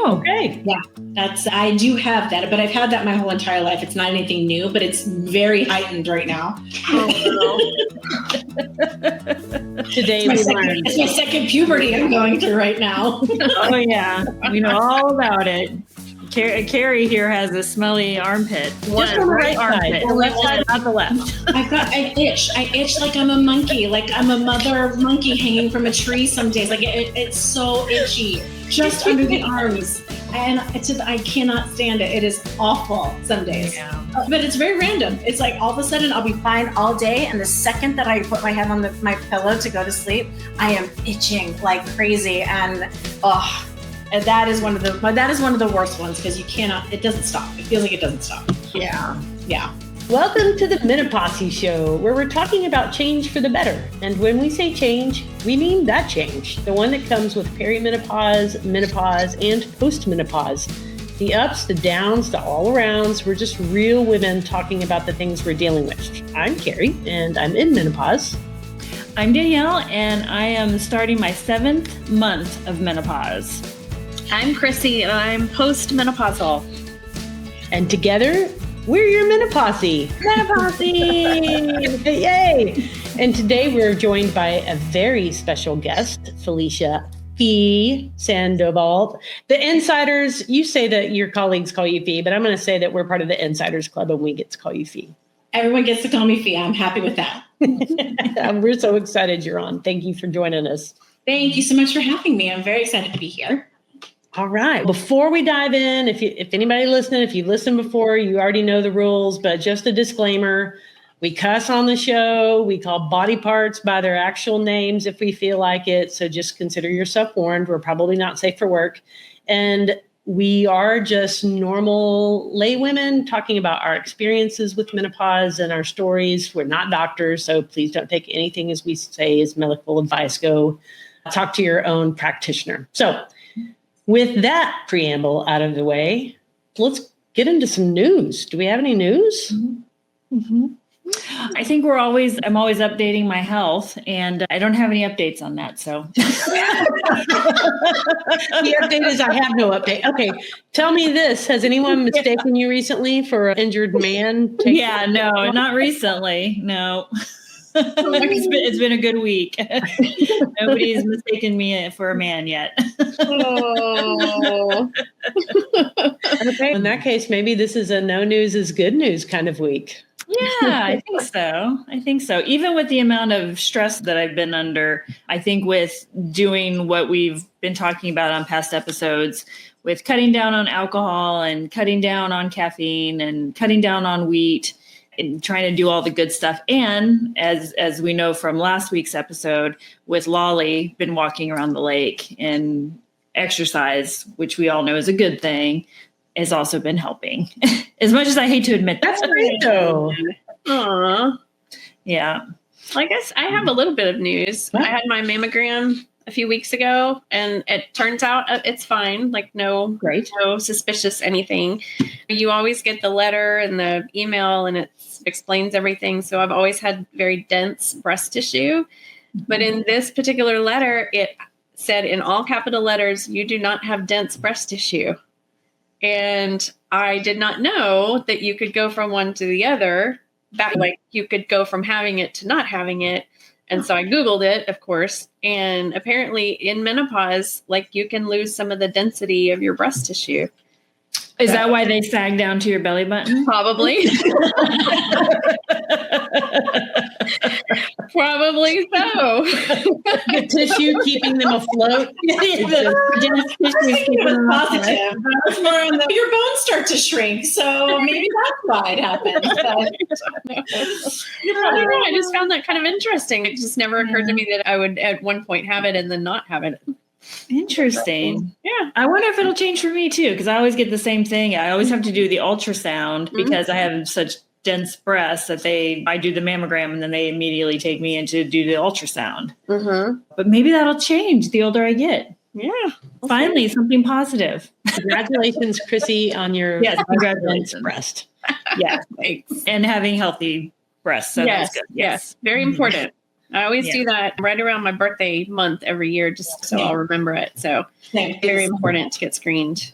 Okay. Yeah, I do have that, but I've had that my whole entire life. It's not anything new, but it's very heightened right now. Today we learned. It's my second puberty I'm going through right now. Oh yeah, we know all about it. Carrie here has a smelly armpit. Just on the right side. The left side, not the left. I itch. I itch like I'm a monkey, like I'm a mother monkey hanging from a tree some days. Like it's so itchy, just under the arms. And I cannot stand it. It is awful some days. Yeah. But it's very random. It's like all of a sudden I'll be fine all day. And the second that I put my head on my pillow to go to sleep, I am itching like crazy. And and that is one of the worst ones because it doesn't stop. It feels like it doesn't stop. Yeah. Yeah. Welcome to the MenoPosse show, where we're talking about change for the better. And when we say change, we mean that change, the one that comes with perimenopause, menopause, and postmenopause. The ups, the downs, the all arounds. We're just real women talking about the things we're dealing with. I'm Carrie, and I'm in menopause. I'm Danielle, and I am starting my 7th month of menopause. I'm Chrissy, and I'm postmenopausal. And together, we're your MenoPosse. MenoPosse! Yay! And today we're joined by a very special guest, Felicia Sandoval. The insiders, you say that your colleagues call you Fee, but I'm going to say that we're part of the Insiders Club and we get to call you Fee. Everyone gets to call me Fee. I'm happy with that. We're so excited you're on. Thank you for joining us. Thank you so much for having me. I'm very excited to be here. All right. Before we dive in, if anybody listening, if you've listened before, you already know the rules, but just a disclaimer, we cuss on the show. We call body parts by their actual names if we feel like it. So just consider yourself warned. We're probably not safe for work. And we are just normal lay women talking about our experiences with menopause and our stories. We're not doctors, so please don't take anything as we say as medical advice. Go talk to your own practitioner. So with that preamble out of the way, let's get into some news. Do we have any news? Mm-hmm. I think I'm always updating my health, and I don't have any updates on that. So the update is I have no update. Okay. Tell me this. Has anyone mistaken you recently for an injured man? Yeah, no, not recently. No. It's been a good week. Nobody's mistaken me for a man yet. Oh. Okay. In that case, maybe this is a no news is good news kind of week. Yeah, I think so. Even with the amount of stress that I've been under, I think with doing what we've been talking about on past episodes, with cutting down on alcohol and cutting down on caffeine and cutting down on wheat, and trying to do all the good stuff. And as we know from last week's episode, with Lolly, been walking around the lake, and exercise, which we all know is a good thing, has also been helping. As much as I hate to admit that. That's great though. Aww. Yeah. Well, I guess I have a little bit of news. What? I had my mammogram a few weeks ago, and it turns out it's fine. Like no suspicious anything. You always get the letter and the email, and it explains everything. So I've always had very dense breast tissue. But in this particular letter, it said in all capital letters, "You do not have dense breast tissue." And I did not know that you could go from one to the other. Like you could go from having it to not having it. And so I Googled it, of course. And apparently in menopause, like you can lose some of the density of your breast tissue. Is that why they sag down to your belly button? Probably. Probably so. The tissue keeping them afloat. It's more on your bones start to shrink, so maybe that's why it happened. You're probably right. I just found that kind of interesting. It just never occurred to me that I would at one point have it and then not have it. Interesting. Yeah. I wonder if it'll change for me too, because I always get the same thing. I always have to do the ultrasound because I have such dense breasts that I do the mammogram and then they immediately take me in to do the ultrasound. Mm-hmm. But maybe that'll change the older I get. Yeah. Finally, something positive. Congratulations, Chrissy, on your congratulations. breast. Yeah. Thanks. And having healthy breasts. So Yes. that's good. Yes. Very important. I always do that right around my birthday month every year, just so I'll remember it. So very important to get screened.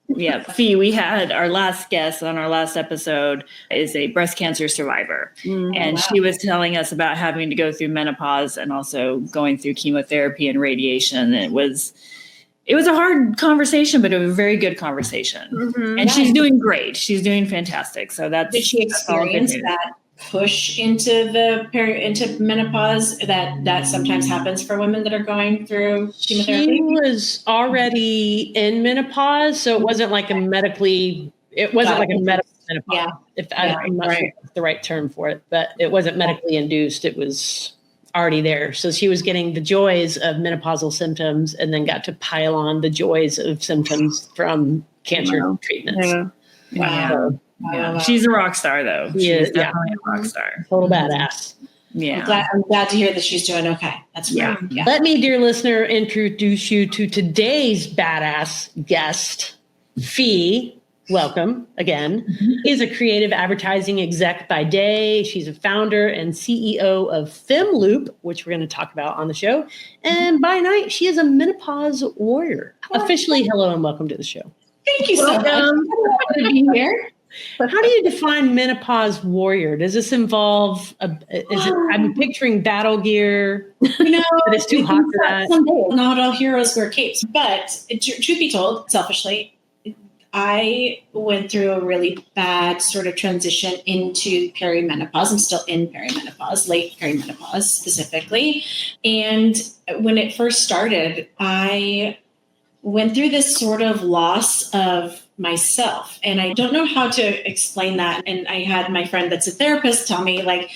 Yeah. Fee, we had our last guest on our last episode is a breast cancer survivor. And she was telling us about having to go through menopause and also going through chemotherapy and radiation. And it was a hard conversation, but it was a very good conversation. And she's doing great. She's doing fantastic. So did she experience that push into menopause that sometimes happens for women that are going through chemotherapy? She was already in menopause, so it wasn't like a medical menopause. Yeah. I'm not sure if that's the right term for it, but it wasn't medically induced. It was already there. So she was getting the joys of menopausal symptoms and then got to pile on the joys of symptoms from cancer treatments. Yeah. She's a rock star, though. She's definitely a rock star. Total badass. Yeah. I'm glad to hear that she's doing okay. That's great. Yeah. Let me, dear listener, introduce you to today's badass guest, Fee. Welcome again. She's a creative advertising exec by day. She's a founder and CEO of Femmeloop, which we're going to talk about on the show. And by night, she is a menopause warrior. Officially, hello and welcome to the show. Thank you so much. Good to be here. How do you define menopause warrior? Does this involve I'm picturing battle gear, but it's too hot for that. Not all heroes wear capes, but truth be told, selfishly, I went through a really bad sort of transition into perimenopause. I'm still in perimenopause, late perimenopause specifically. And when it first started, I went through this sort of loss of myself. And I don't know how to explain that. And I had my friend that's a therapist tell me, like,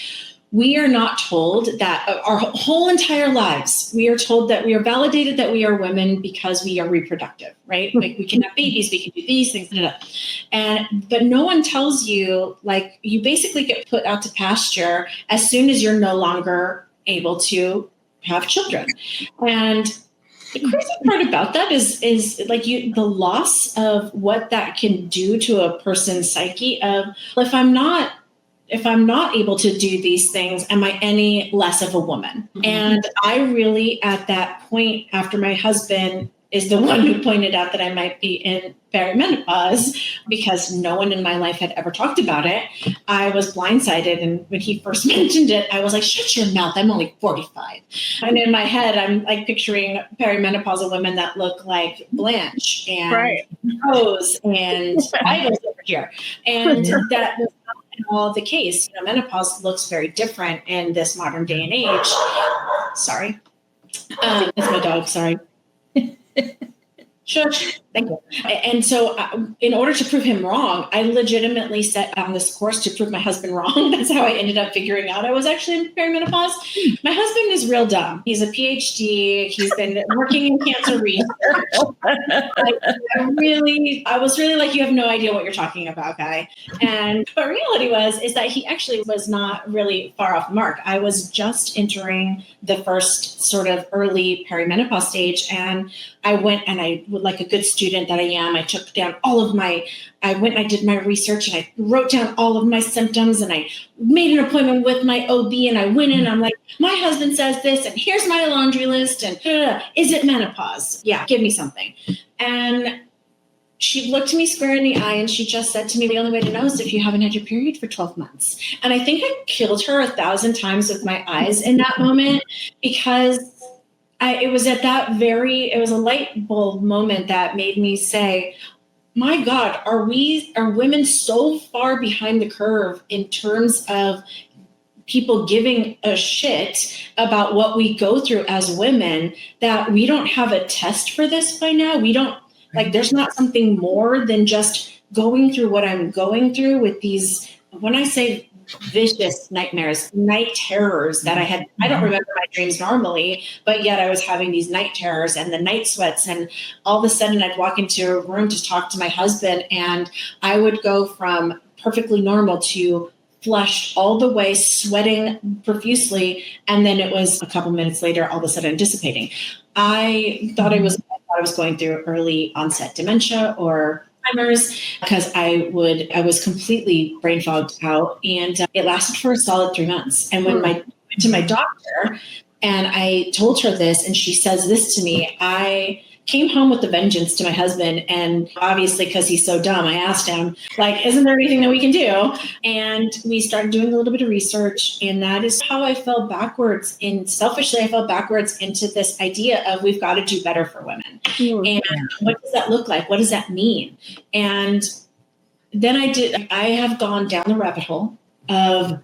we are not told that our whole entire lives, we are told that we are validated that we are women because we are reproductive, right? Like we can have babies, we can do these things, but no one tells you, like, you basically get put out to pasture as soon as you're no longer able to have children. And the crazy part about that is like the loss of what that can do to a person's psyche of, if I'm not able to do these things, am I any less of a woman? And I really, at that point, after my husband is the one who pointed out that I might be in perimenopause because no one in my life had ever talked about it, I was blindsided. And when he first mentioned it, I was like, shut your mouth, I'm only 45. And in my head, I'm like picturing perimenopausal women that look like Blanche and Rose and Idols over here. And that was not at all the case. Menopause looks very different in this modern day and age. Sorry. That's my dog, sorry. Shush. Thank you. And so in order to prove him wrong, I legitimately set on this course to prove my husband wrong. That's how I ended up figuring out I was actually in perimenopause. My husband is real dumb. He's a PhD. He's been working in cancer research. I was really like, you have no idea what you're talking about, guy. But reality is that he actually was not really far off the mark. I was just entering the first sort of early perimenopause stage, and I went and I, like a good student that I am, I took down I went and I did my research and I wrote down all of my symptoms and I made an appointment with my OB and I went in, I'm like, my husband says this and here's my laundry list and is it menopause? Yeah, give me something. And she looked me square in the eye and she just said to me, the only way to know is if you haven't had your period for 12 months. And I think I killed her 1,000 times with my eyes in that moment, because it was a light bulb moment that made me say, my God, are women so far behind the curve in terms of people giving a shit about what we go through as women that we don't have a test for this by now? We don't, like, there's not something more than just going through what I'm going through with these, when I say vicious nightmares, night terrors that I had. I don't remember my dreams normally, but yet I was having these night terrors and the night sweats. And all of a sudden I'd walk into a room to talk to my husband and I would go from perfectly normal to flushed all the way, sweating profusely. And then it was a couple minutes later, all of a sudden dissipating. I thought I was going through early onset dementia or Alzheimer's, because I was completely brain fogged out, and it lasted for a solid 3 months. And when my went to my doctor and I told her this, and she says this to me. I came home with a vengeance to my husband. And obviously, because he's so dumb, I asked him, like, isn't there anything that we can do? And we started doing a little bit of research. And that is how I fell backwards. And selfishly, I fell backwards into this idea of we've got to do better for women. And what does that look like? What does that mean? And then I have gone down the rabbit hole of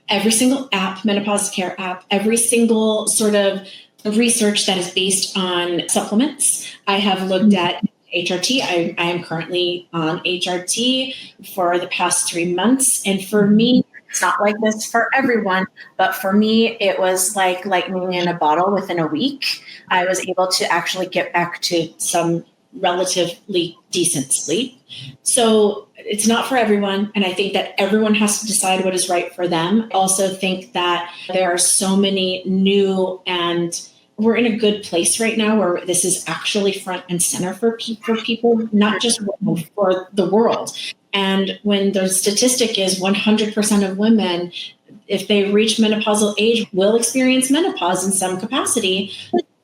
every single app, menopause care app, every single sort of research that is based on supplements. I have looked at HRT. I am currently on HRT for the past 3 months. And for me, it's not like this for everyone, but for me, it was like lightning in a bottle within a week. I was able to actually get back to some relatively decent sleep. So it's not for everyone. And I think that everyone has to decide what is right for them. I also think that there are so many new, and we're in a good place right now where this is actually front and center for people, not just women, for the world. And when the statistic is 100% of women, if they reach menopausal age, will experience menopause in some capacity,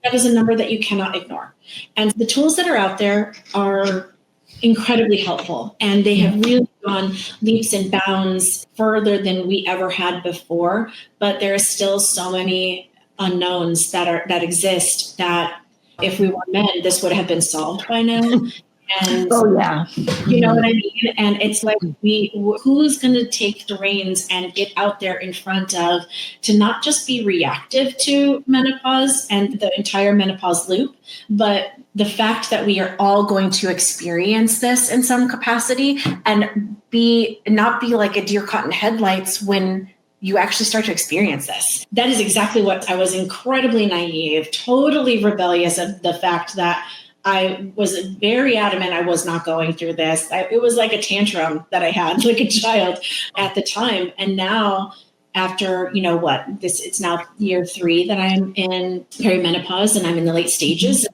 that is a number that you cannot ignore. And the tools that are out there are incredibly helpful. And they have really gone leaps and bounds further than we ever had before. But there are still so many unknowns that exist that if we were men, this would have been solved by now. And you know what I mean? And it's like, who's going to take the reins and get out there in front of, to not just be reactive to menopause and the entire menopause loop, but the fact that we are all going to experience this in some capacity and not be like a deer caught in headlights when you actually start to experience this. That is exactly what I was incredibly naive, totally rebellious of the fact that I was very adamant I was not going through this. It was like a tantrum that I had like a child at the time. And now after, it's now year 3 that I'm in perimenopause and I'm in the late stages.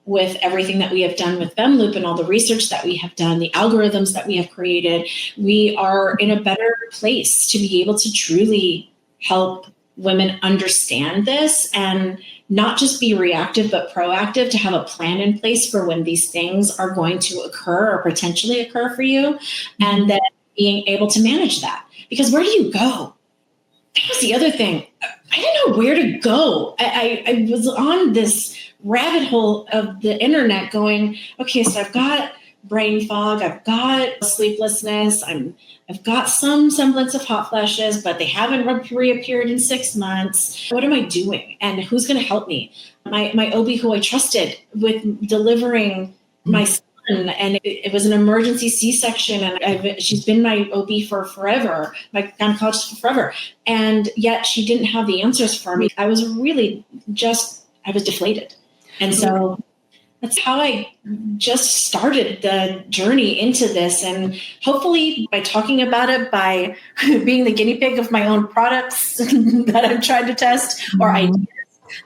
With everything that we have done with Femmeloop and all the research that we have done, the algorithms that we have created, we are in a better place to be able to truly help women understand this and not just be reactive, but proactive, to have a plan in place for when these things are going to occur or potentially occur for you. And then being able to manage that. Because where do you go? That was the other thing. I didn't know where to go. I was on this rabbit hole of the internet going, okay, so I've got brain fog, I've got sleeplessness, I've got some semblance of hot flashes, but they haven't reappeared in 6 months. What am I doing? And who's going to help me? My OB who I trusted with delivering my son, and it was an emergency C-section, and she's been my OB for forever, my gynecologist for forever, and yet she didn't have the answers for me. I was deflated. And so that's how I just started the journey into this. And hopefully by talking about it, by being the guinea pig of my own products that I'm trying to test or ideas,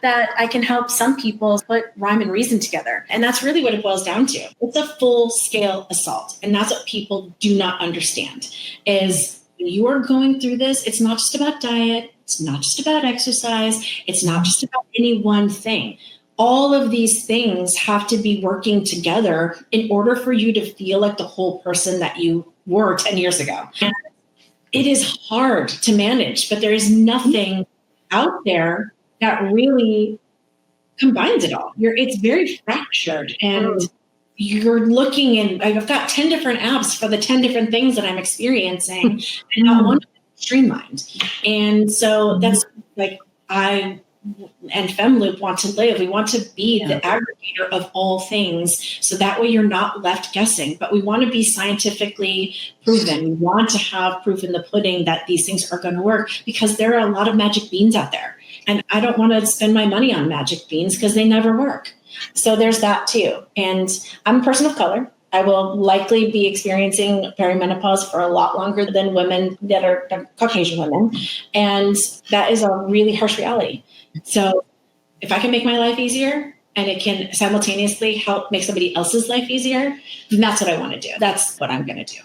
that I can help some people put rhyme and reason together. And that's really what it boils down to. It's a full-scale assault. And that's what people do not understand is you are going through this. It's not just about diet. It's not just about exercise. It's not just about any one thing. All of these things have to be working together in order for you to feel like the whole person that you were 10 years ago. And it is hard to manage, but there is nothing out there that really combines it all. It's very fractured, and you're looking, and I've got 10 different apps for the 10 different things that I'm experiencing, and not one of them is streamlined. And so that's like I and Femmeloop want to live. We want to be the aggregator of all things. So that way you're not left guessing, but we want to be scientifically proven. We want to have proof in the pudding that these things are going to work, because there are a lot of magic beans out there. And I don't want to spend my money on magic beans because they never work. So there's that too. And I'm a person of color. I will likely be experiencing perimenopause for a lot longer than women that are Caucasian women. And that is a really harsh reality. So if I can make my life easier and it can simultaneously help make somebody else's life easier, then that's what I want to do. That's what I'm going to do.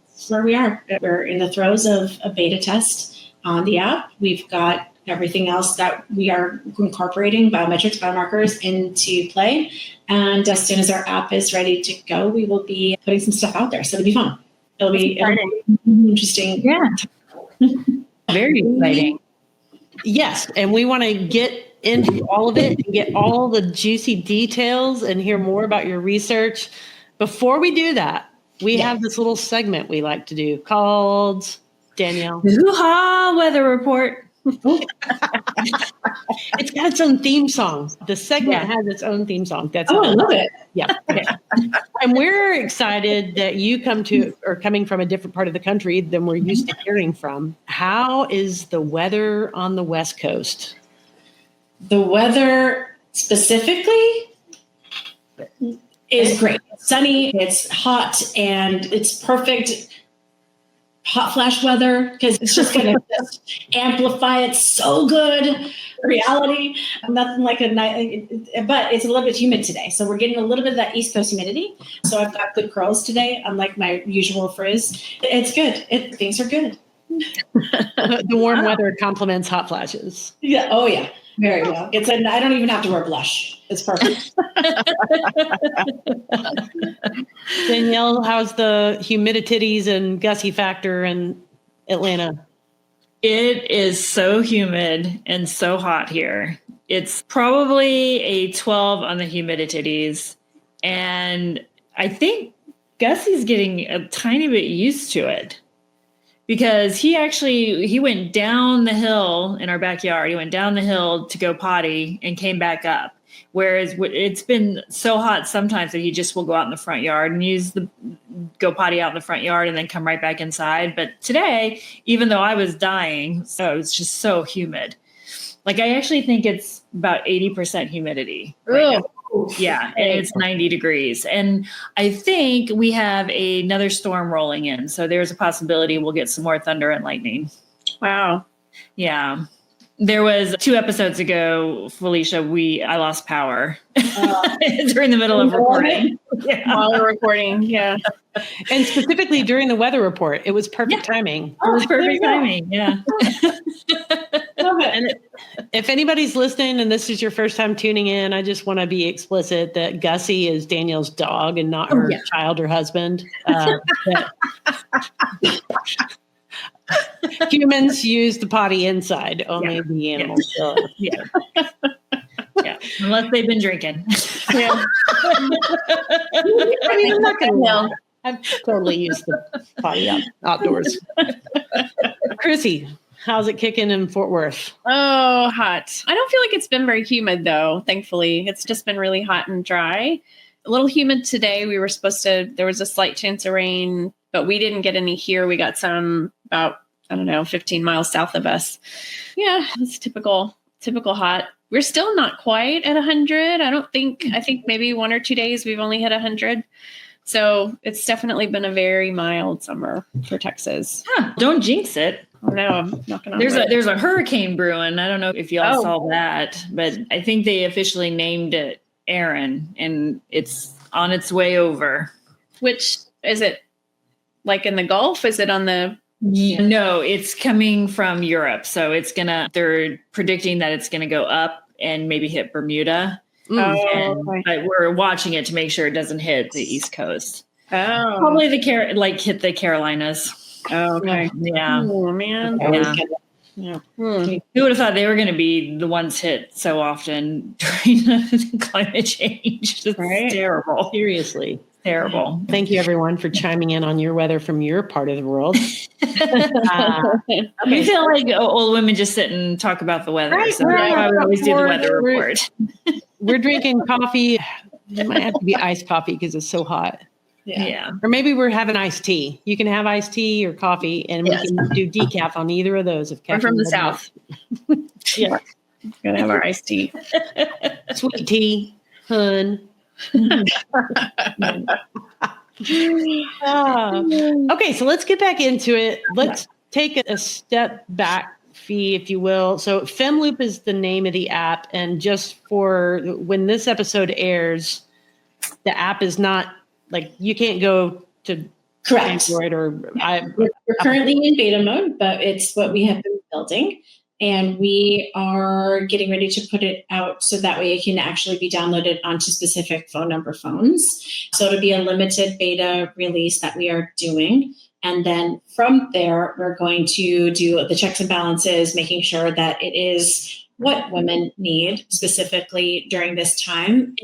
That's where we are. We're in the throes of a beta test. on the app. We've got everything else that we are incorporating, biometrics, biomarkers, into play. And as soon as our app is ready to go, we will be putting some stuff out there. So it'll be fun. It'll be interesting. Yeah. Very exciting. Yes. And we want to get into all of it and get all the juicy details and hear more about your research. Before we do that, we have this little segment we like to do called, Danielle, Hoo-ha weather report. It's got its own theme song. The segment has its own theme song. That's I love it. Yeah. Okay. And we're excited that you are coming from a different part of the country than we're used to hearing from. How is the weather on the West Coast? The weather specifically is great. It's sunny, it's hot, and it's perfect hot flash weather because it's just going to just amplify it so good. Reality, nothing like a night, but it's a little bit humid today. So we're getting a little bit of that East Coast humidity. So I've got good curls today, unlike my usual frizz. It's good. Things are good. The warm weather complements hot flashes. Yeah. Oh, yeah. Very well. I don't even have to wear blush. It's perfect. Danielle, how's the humidities and gussie factor in Atlanta? It is so humid and so hot here. It's probably a 12 on the humidities. And I think Gussie's getting a tiny bit used to it. Because he went down the hill in our backyard. He went down the hill to go potty and came back up. Whereas it's been so hot sometimes that he just will go out in the front yard and go potty out in the front yard and then come right back inside. But today, even though I was dying, so it was just so humid. Like I actually think it's about 80% humidity. Right now. Yeah, and it's 90 degrees. And I think we have another storm rolling in. So there's a possibility we'll get some more thunder and lightning. Wow. Yeah. There was 2 episodes ago, Felicia, I lost power during the middle of recording. While we're recording, yeah. And specifically during the weather report, it was perfect timing. It was perfect timing, yeah. And if anybody's listening and this is your first time tuning in, I just want to be explicit that Gussie is Danielle's dog and not her child or husband. Humans use the potty inside, only the animals. Yeah. Unless they've been drinking. Yeah. I mean, I'm not going to lie. I've totally used the potty outdoors. Chrissy, how's it kicking in Fort Worth? Oh, hot. I don't feel like it's been very humid, though, thankfully. It's just been really hot and dry. A little humid today. There was a slight chance of rain, but we didn't get any here. We got some about, 15 miles south of us. Yeah, it's typical hot. We're still not quite at 100. I think maybe 1 or 2 days we've only hit 100. So it's definitely been a very mild summer for Texas. Don't jinx it. Oh, no, I'm not going to. There's a hurricane brewing. I don't know if y'all saw that, but I think they officially named it Aaron, and it's on its way over. Which is it? Like in the Gulf? Is it on the? No, it's coming from Europe. So they're predicting that it's gonna go up and maybe hit Bermuda. But we're watching it to make sure it doesn't hit the East Coast. Oh, probably hit the Carolinas. Oh, okay. Yeah. Oh man. Yeah. Who would have thought they were going to be the ones hit so often during the climate change? It's terrible. Seriously. Terrible. Thank you, everyone, for chiming in on your weather from your part of the world. We feel like old women just sit and talk about the weather. Right, so I would always do the weather report. We're drinking coffee. It might have to be iced coffee because it's so hot. Yeah. Or maybe we're having iced tea. You can have iced tea or coffee, and we can do decaf on either of those. We're from the South. Yeah. Gotta have our iced tea. Sweet tea, hun. Okay, so let's get back into it. Let's take a step back, Fee, if you will. So Femmeloop is the name of the app, and just for when this episode airs, the app is not like you can't go to Correct. Android or we're currently in beta mode, but it's what we have been building. And we are getting ready to put it out so that way it can actually be downloaded onto specific phone number phones. So it'll be a limited beta release that we are doing. And then from there, we're going to do the checks and balances, making sure that it is what women need specifically during this time.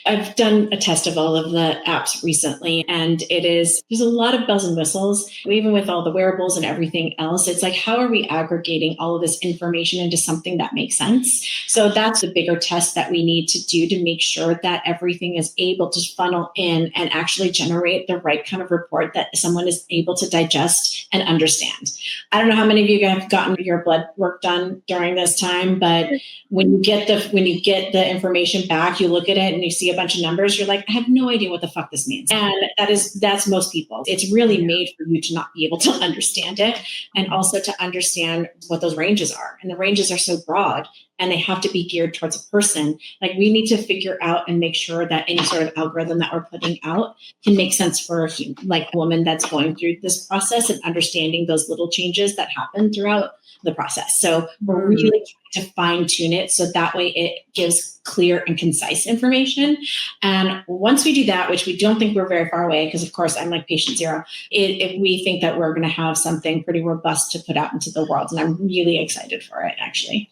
I've done a test of all of the apps recently, and there's a lot of bells and whistles, even with all the wearables and everything else. It's like, how are we aggregating all of this information into something that makes sense? So that's the bigger test that we need to do to make sure that everything is able to funnel in and actually generate the right kind of report that someone is able to digest and understand. I don't know how many of you have gotten your blood work done during this time, but when you get the information back, you look at it and you see a bunch of numbers, you're like, I have no idea what the fuck this means. And that's most people. It's really made for you to not be able to understand it, and also to understand what those ranges are. And the ranges are so broad, and they have to be geared towards a person. Like, we need to figure out and make sure that any sort of algorithm that we're putting out can make sense for a woman that's going through this process and understanding those little changes that happen throughout the process. So we're really trying to fine tune it so that way it gives clear and concise information. And once we do that, which we don't think we're very far away, because of course I'm like patient zero, we think that we're going to have something pretty robust to put out into the world. And I'm really excited for it, actually.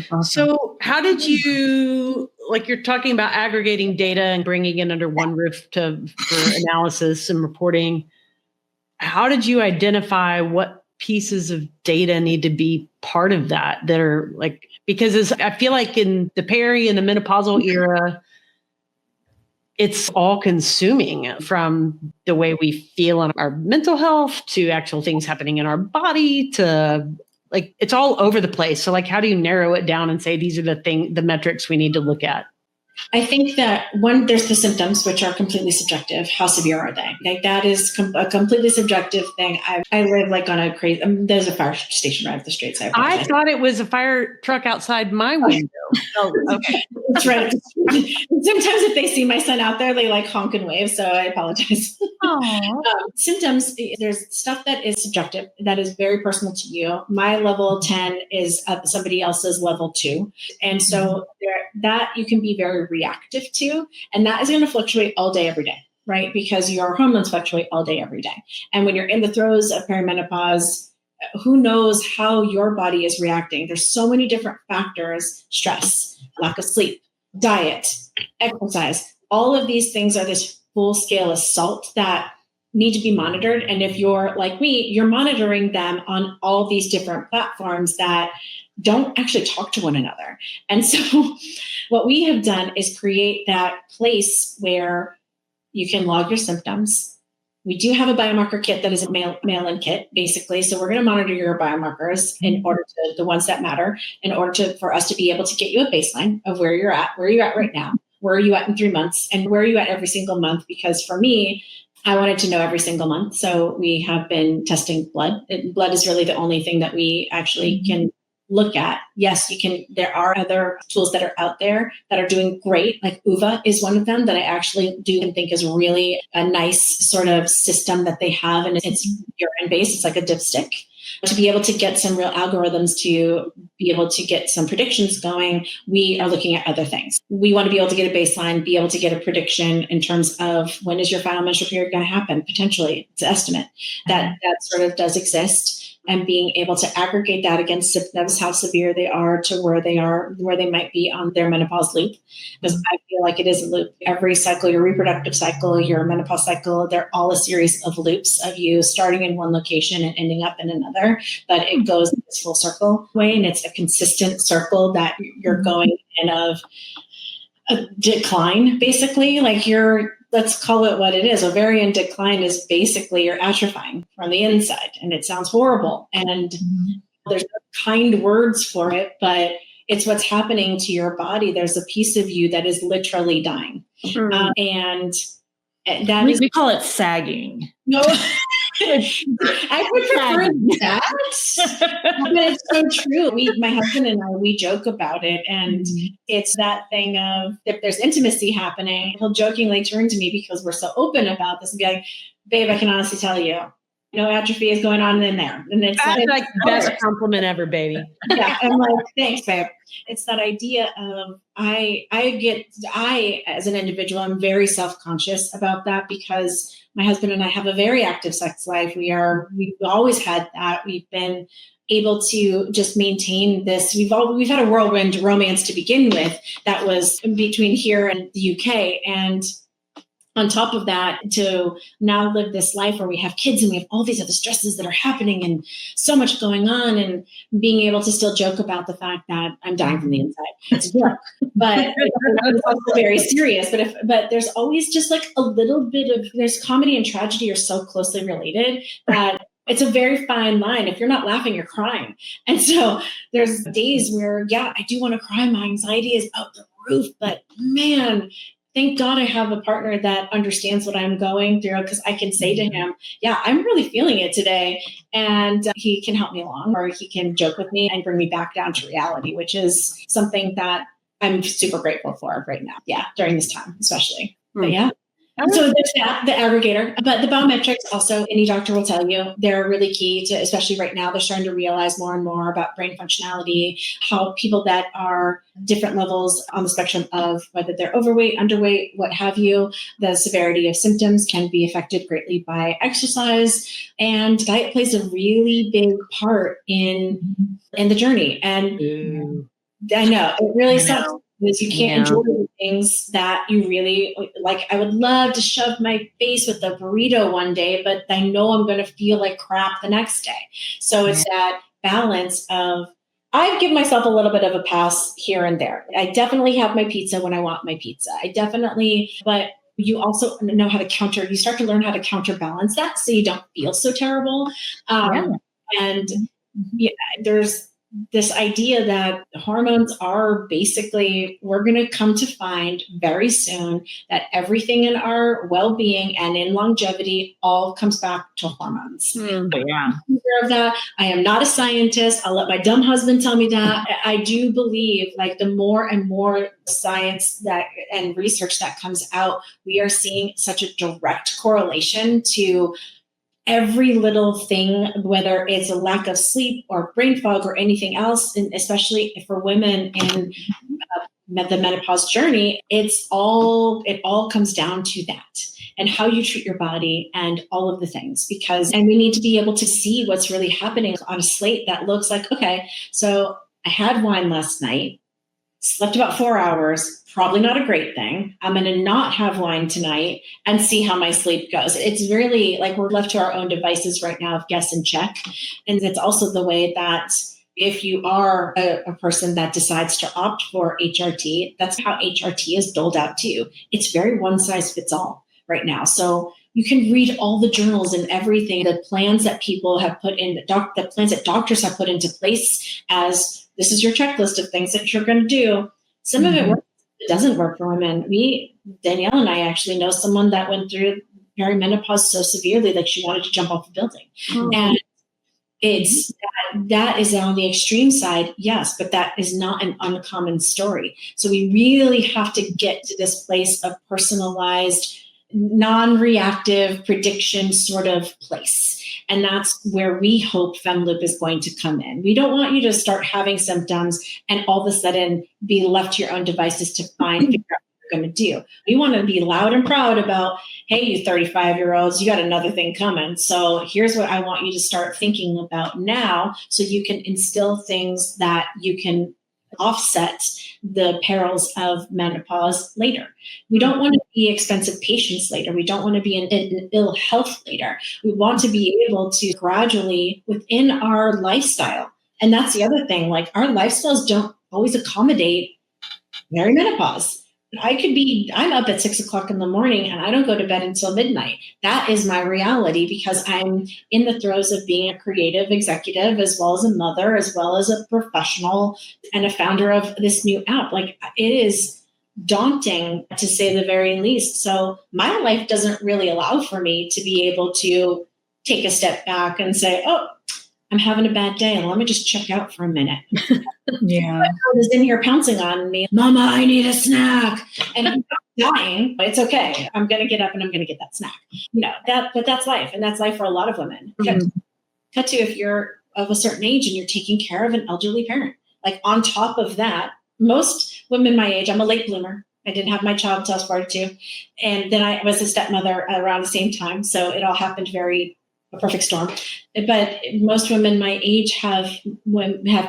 Awesome. So how did you, you're talking about aggregating data and bringing it under one roof for analysis and reporting. How did you identify what pieces of data need to be part of that are because I feel like in the peri and the menopausal era, it's all consuming, from the way we feel on our mental health to actual things happening in our body to it's all over the place. So how do you narrow it down and say, these are the metrics we need to look at? I think that there's the symptoms, which are completely subjective. How severe are they? That is a completely subjective thing. I live on a crazy, there's a fire station right up the street. So I thought it was a fire truck outside my window. Oh, okay. That's right. Sometimes if they see my son out there, they honk and wave. So I apologize. Symptoms, there's stuff that is subjective, that is very personal to you. My level 10 is somebody else's level 2. And so that you can be very reactive to, and that is going to fluctuate all day, every day, right? Because your hormones fluctuate all day, every day. And when you're in the throes of perimenopause, who knows how your body is reacting? There's so many different factors: stress, lack of sleep, diet, exercise. All of these things are this full-scale assault that need to be monitored. And if you're like me, you're monitoring them on all these different platforms that don't actually talk to one another. And so what we have done is create that place where you can log your symptoms. We do have a biomarker kit that is a mail-in kit, basically. So we're going to monitor your biomarkers in order to, the ones that matter, for us to be able to get you a baseline of where you're at right now, where are you at in 3 months, and where are you at every single month? Because for me, I wanted to know every single month. So we have been testing blood. Blood is really the only thing that we actually can look at. Yes, you can. There are other tools that are out there that are doing great. Like UVA is one of them that I actually do think is really a nice sort of system that they have. And it's urine based. It's like a dipstick. To be able to get some real algorithms to be able to get some predictions going, we are looking at other things. We want to be able to get a baseline, be able to get a prediction in terms of when is your final menstrual period going to happen, potentially. It's an estimate. That sort of does exist. And being able to aggregate that against symptoms, how severe they are to where they might be on their menopause loop. Because I feel like it is a loop. Every cycle, your reproductive cycle, your menopause cycle, they're all a series of loops of you starting in one location and ending up in another. But it goes in this full circle way, and it's a consistent circle that you're going in of a decline, basically. Let's call it what it is. Ovarian decline is basically you're atrophying from the inside, and it sounds horrible. And there's no kind words for it, but it's what's happening to your body. There's a piece of you that is literally dying. And that we call it sagging. No, I would prefer that, but it's so true. My husband and I, we joke about it, and it's that thing of, if there's intimacy happening, he'll jokingly turn to me because we're so open about this and be like, babe, I can honestly tell you, no atrophy is going on in there. And it's like best compliment ever, baby. Yeah. I'm like, thanks, babe. It's that idea of I as an individual, I'm very self-conscious about that because my husband and I have a very active sex life. We've always had that. We've been able to just maintain this. We've had a whirlwind romance to begin with that was between here and the UK. And on top of that, to now live this life where we have kids and we have all these other stresses that are happening and so much going on, and being able to still joke about the fact that I'm dying from the inside. It's a joke, but it's also very serious. But there's always just like a little bit of, there's comedy and tragedy are so closely related that it's a very fine line. If you're not laughing, you're crying. And so there's days where, yeah, I do want to cry. My anxiety is out the roof, but man, thank God I have a partner that understands what I'm going through, because I can say to him, yeah, I'm really feeling it today. And he can help me along, or he can joke with me and bring me back down to reality, which is something that I'm super grateful for right now. Yeah, during this time, especially. But yeah. So there's that, the aggregator, but the biometrics also, any doctor will tell you, they're really key to, especially right now, they're starting to realize more and more about brain functionality, how people that are different levels on the spectrum of whether they're overweight, underweight, what have you, the severity of symptoms can be affected greatly by exercise, and diet plays a really big part in the journey. And I know it really sucks. Because you can't enjoy the things that you really like. I would love to shove my face with a burrito one day, but I know I'm going to feel like crap the next day. So it's that balance of, I give myself a little bit of a pass here and there. I definitely have my pizza when I want my pizza. But you also know how to you start to learn how to counterbalance that so you don't feel so terrible. And there's this idea that hormones are basically, we're going to come to find very soon that everything in our well-being and in longevity all comes back to hormones. I'm aware of that. I am not a scientist. I'll let my dumb husband tell me that. I do believe, like, the more and more science that and research that comes out, we are seeing such a direct correlation to every little thing, whether it's a lack of sleep or brain fog or anything else, and especially for women in the menopause journey, it all comes down to that and how you treat your body and all of the things. And we need to be able to see what's really happening on a slate that looks like, okay, so I had wine last night, slept about 4 hours, probably not a great thing. I'm going to not have wine tonight and see how my sleep goes. It's really like we're left to our own devices right now of guess and check. And it's also the way that if you are a person that decides to opt for HRT, that's how HRT is doled out too. It's very one size fits all right now. So you can read all the journals and everything, the plans that people have put in, the plans that doctors have put into place as this is your checklist of things that you're going to do. Some of it works. It doesn't work for women. Danielle and I actually know someone that went through perimenopause so severely that she wanted to jump off a building. And it's that is on the extreme side, yes, but that is not an uncommon story. So we really have to get to this place of personalized, non-reactive prediction sort of place. And that's where we hope Femmeloop is going to come in. We don't want you to start having symptoms and all of a sudden be left to your own devices to figure out what you're going to do. We want to be loud and proud about, hey, you 35-year-olds, you got another thing coming. So here's what I want you to start thinking about now so you can instill things that you can offset the perils of menopause later. We don't want to be expensive patients later. We don't want to be in ill health later. We want to be able to gradually within our lifestyle. And that's the other thing, like our lifestyles don't always accommodate perimenopause. I'm up at 6 o'clock in the morning and I don't go to bed until midnight. That is my reality because I'm in the throes of being a creative executive, as well as a mother, as well as a professional and a founder of this new app. Like, it is daunting to say the very least. So my life doesn't really allow for me to be able to take a step back and say, oh, I'm having a bad day. Let me just check out for a minute. Yeah. I was in here pouncing on me. Mama, I need a snack. And I'm not dying. It's okay. I'm going to get up and I'm going to get that snack. But that's life. And that's life for a lot of women. Cut to if you're of a certain age and you're taking care of an elderly parent. Like on top of that, most women my age, I'm a late bloomer. I didn't have my child until I was 42. And then I was a stepmother around the same time. So it all happened a perfect storm. But most women my age have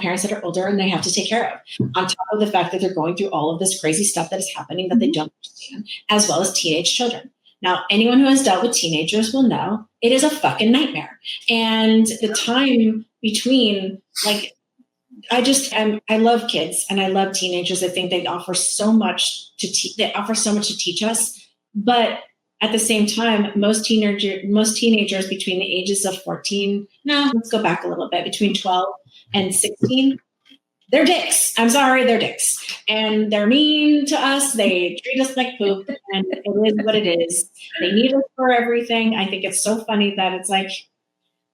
parents that are older and they have to take care of, on top of the fact that they're going through all of this crazy stuff that is happening that they don't understand, as well as teenage children. Now, anyone who has dealt with teenagers will know it is a fucking nightmare. And the time between, like, I love kids and I love teenagers. I think they offer so much to teach us. But at the same time, most teenagers between the ages of 14, let's go back a little bit, between 12 and 16, they're dicks. I'm sorry, they're dicks. And they're mean to us. They treat us like poop. And it is what it is. They need us for everything. I think it's so funny that it's like,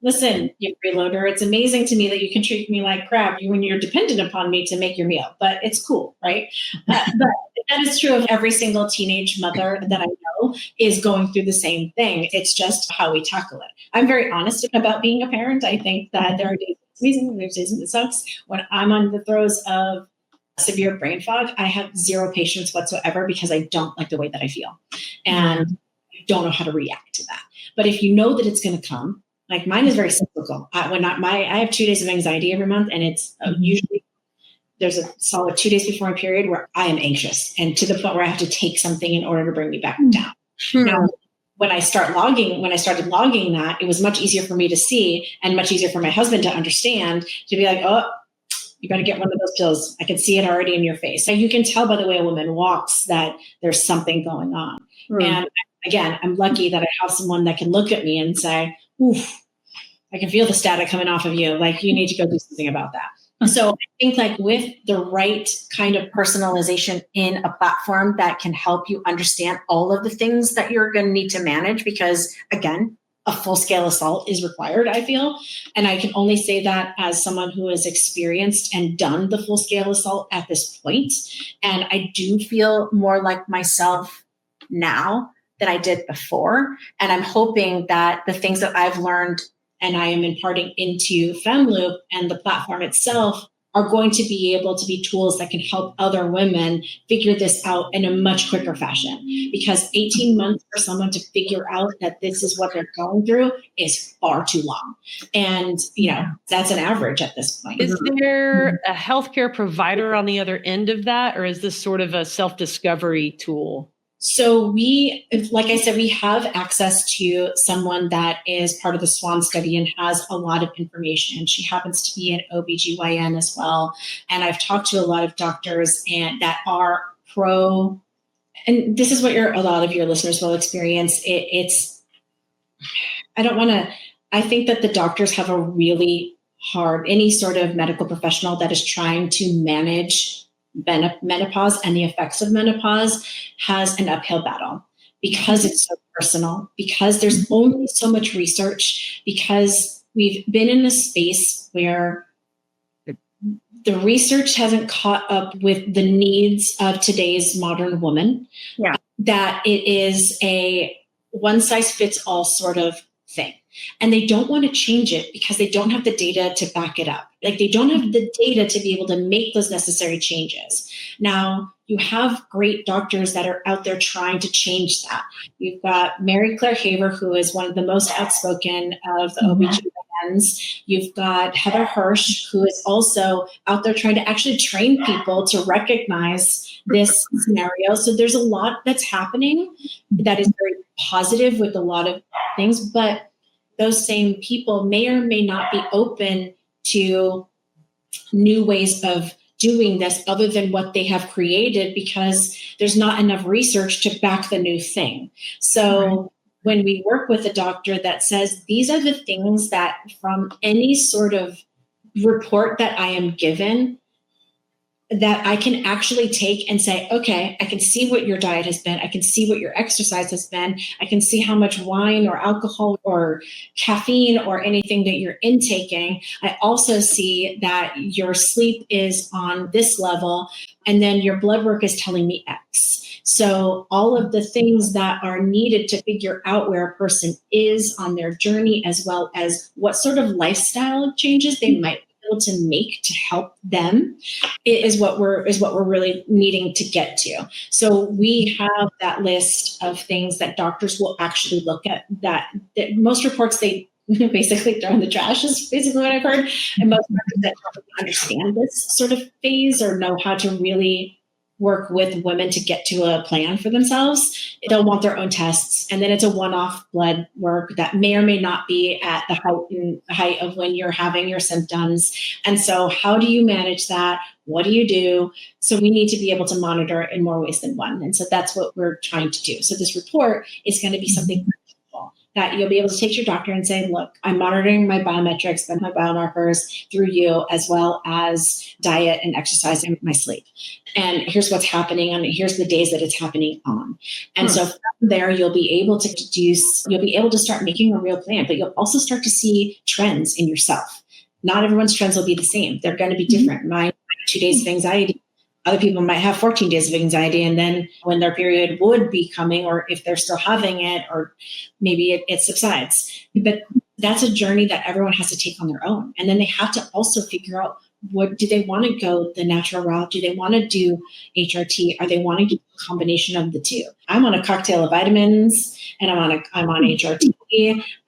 listen, you freeloader, it's amazing to me that you can treat me like crap when you're dependent upon me to make your meal, but it's cool, right? But that is true of every single teenage mother that I know is going through the same thing. It's just how we tackle it. I'm very honest about being a parent. I think that there are days it's amazing, there's days it sucks. When I'm on the throes of severe brain fog, I have zero patience whatsoever because I don't like the way that I feel. And I don't know how to react to that. But if you know that it's going to come, like mine is very cyclical. I have 2 days of anxiety every month, and it's usually there's a solid 2 days before my period where I am anxious, and to the point where I have to take something in order to bring me back down. Now, when I started logging that, it was much easier for me to see and much easier for my husband to understand, to be like, oh, you got to get one of those pills. I can see it already in your face. So you can tell by the way a woman walks that there's something going on. And again, I'm lucky that I have someone that can look at me and say, oof, I can feel the static coming off of you. Like, you need to go do something about that. So I think like with the right kind of personalization in a platform that can help you understand all of the things that you're going to need to manage, because again, a full-scale assault is required, I feel. And I can only say that as someone who has experienced and done the full-scale assault at this point. And I do feel more like myself now than I did before. And I'm hoping that the things that I've learned and I am imparting into Femmeloop and the platform itself are going to be able to be tools that can help other women figure this out in a much quicker fashion. Because 18 months for someone to figure out that this is what they're going through is far too long. And, that's an average at this point. Is there a healthcare provider on the other end of that, or is this sort of a self-discovery tool? So like I said, we have access to someone that is part of the SWAN study and has a lot of information. She happens to be an OBGYN as well. And I've talked to a lot of doctors and that are pro, and this is what a lot of your listeners will experience. I think that the doctors have a really hard, any sort of medical professional that is trying to manage menopause and the effects of menopause has an uphill battle because it's so personal, because there's only so much research, because we've been in a space where the research hasn't caught up with the needs of today's modern woman. Yeah. That it is a one size fits all sort of thing. And they don't want to change it because they don't have the data to back it up. Like, they don't have the data to be able to make those necessary changes. Now, you have great doctors that are out there trying to change that. You've got Mary Claire Haver, who is one of the most outspoken of the OBGYNs. You've got Heather Hirsch, who is also out there trying to actually train people to recognize this scenario. So there's a lot that's happening that is very positive with a lot of things, but those same people may or may not be open to new ways of doing this other than what they have created, because there's not enough research to back the new thing. So when we work with a doctor that says, these are the things that from any sort of report that I am given, that I can actually take and say, okay, I can see what your diet has been. I can see what your exercise has been. I can see how much wine or alcohol or caffeine or anything that you're intaking. I also see that your sleep is on this level, and then your blood work is telling me X. So all of the things that are needed to figure out where a person is on their journey, as well as what sort of lifestyle changes they might be able to make to help them, is what we're really needing to get to. So we have that list of things that doctors will actually look at, that most reports they basically throw in the trash, is basically what I've heard. And most doctors that don't understand this sort of phase or know how to really work with women to get to a plan for themselves, they'll want their own tests. And then it's a one-off blood work that may or may not be at the height of when you're having your symptoms. And so how do you manage that? What do you do? So we need to be able to monitor in more ways than one. And so that's what we're trying to do. So this report is going to be something that you'll be able to take to your doctor and say, look, I'm monitoring my biometrics and my biomarkers through you, as well as diet and exercise and my sleep. And here's what's happening, and here's the days that it's happening on. And so from there, you'll be able to start making a real plan, but you'll also start to see trends in yourself. Not everyone's trends will be the same. They're going to be different. My 2 days of anxiety, other people might have 14 days of anxiety, and then when their period would be coming, or if they're still having it, or maybe it subsides. But that's a journey that everyone has to take on their own. And then they have to also figure out, what do they want to go the natural route? Do they want to do HRT? Are they wanting to do a combination of the two? I'm on a cocktail of vitamins, and I'm on HRT.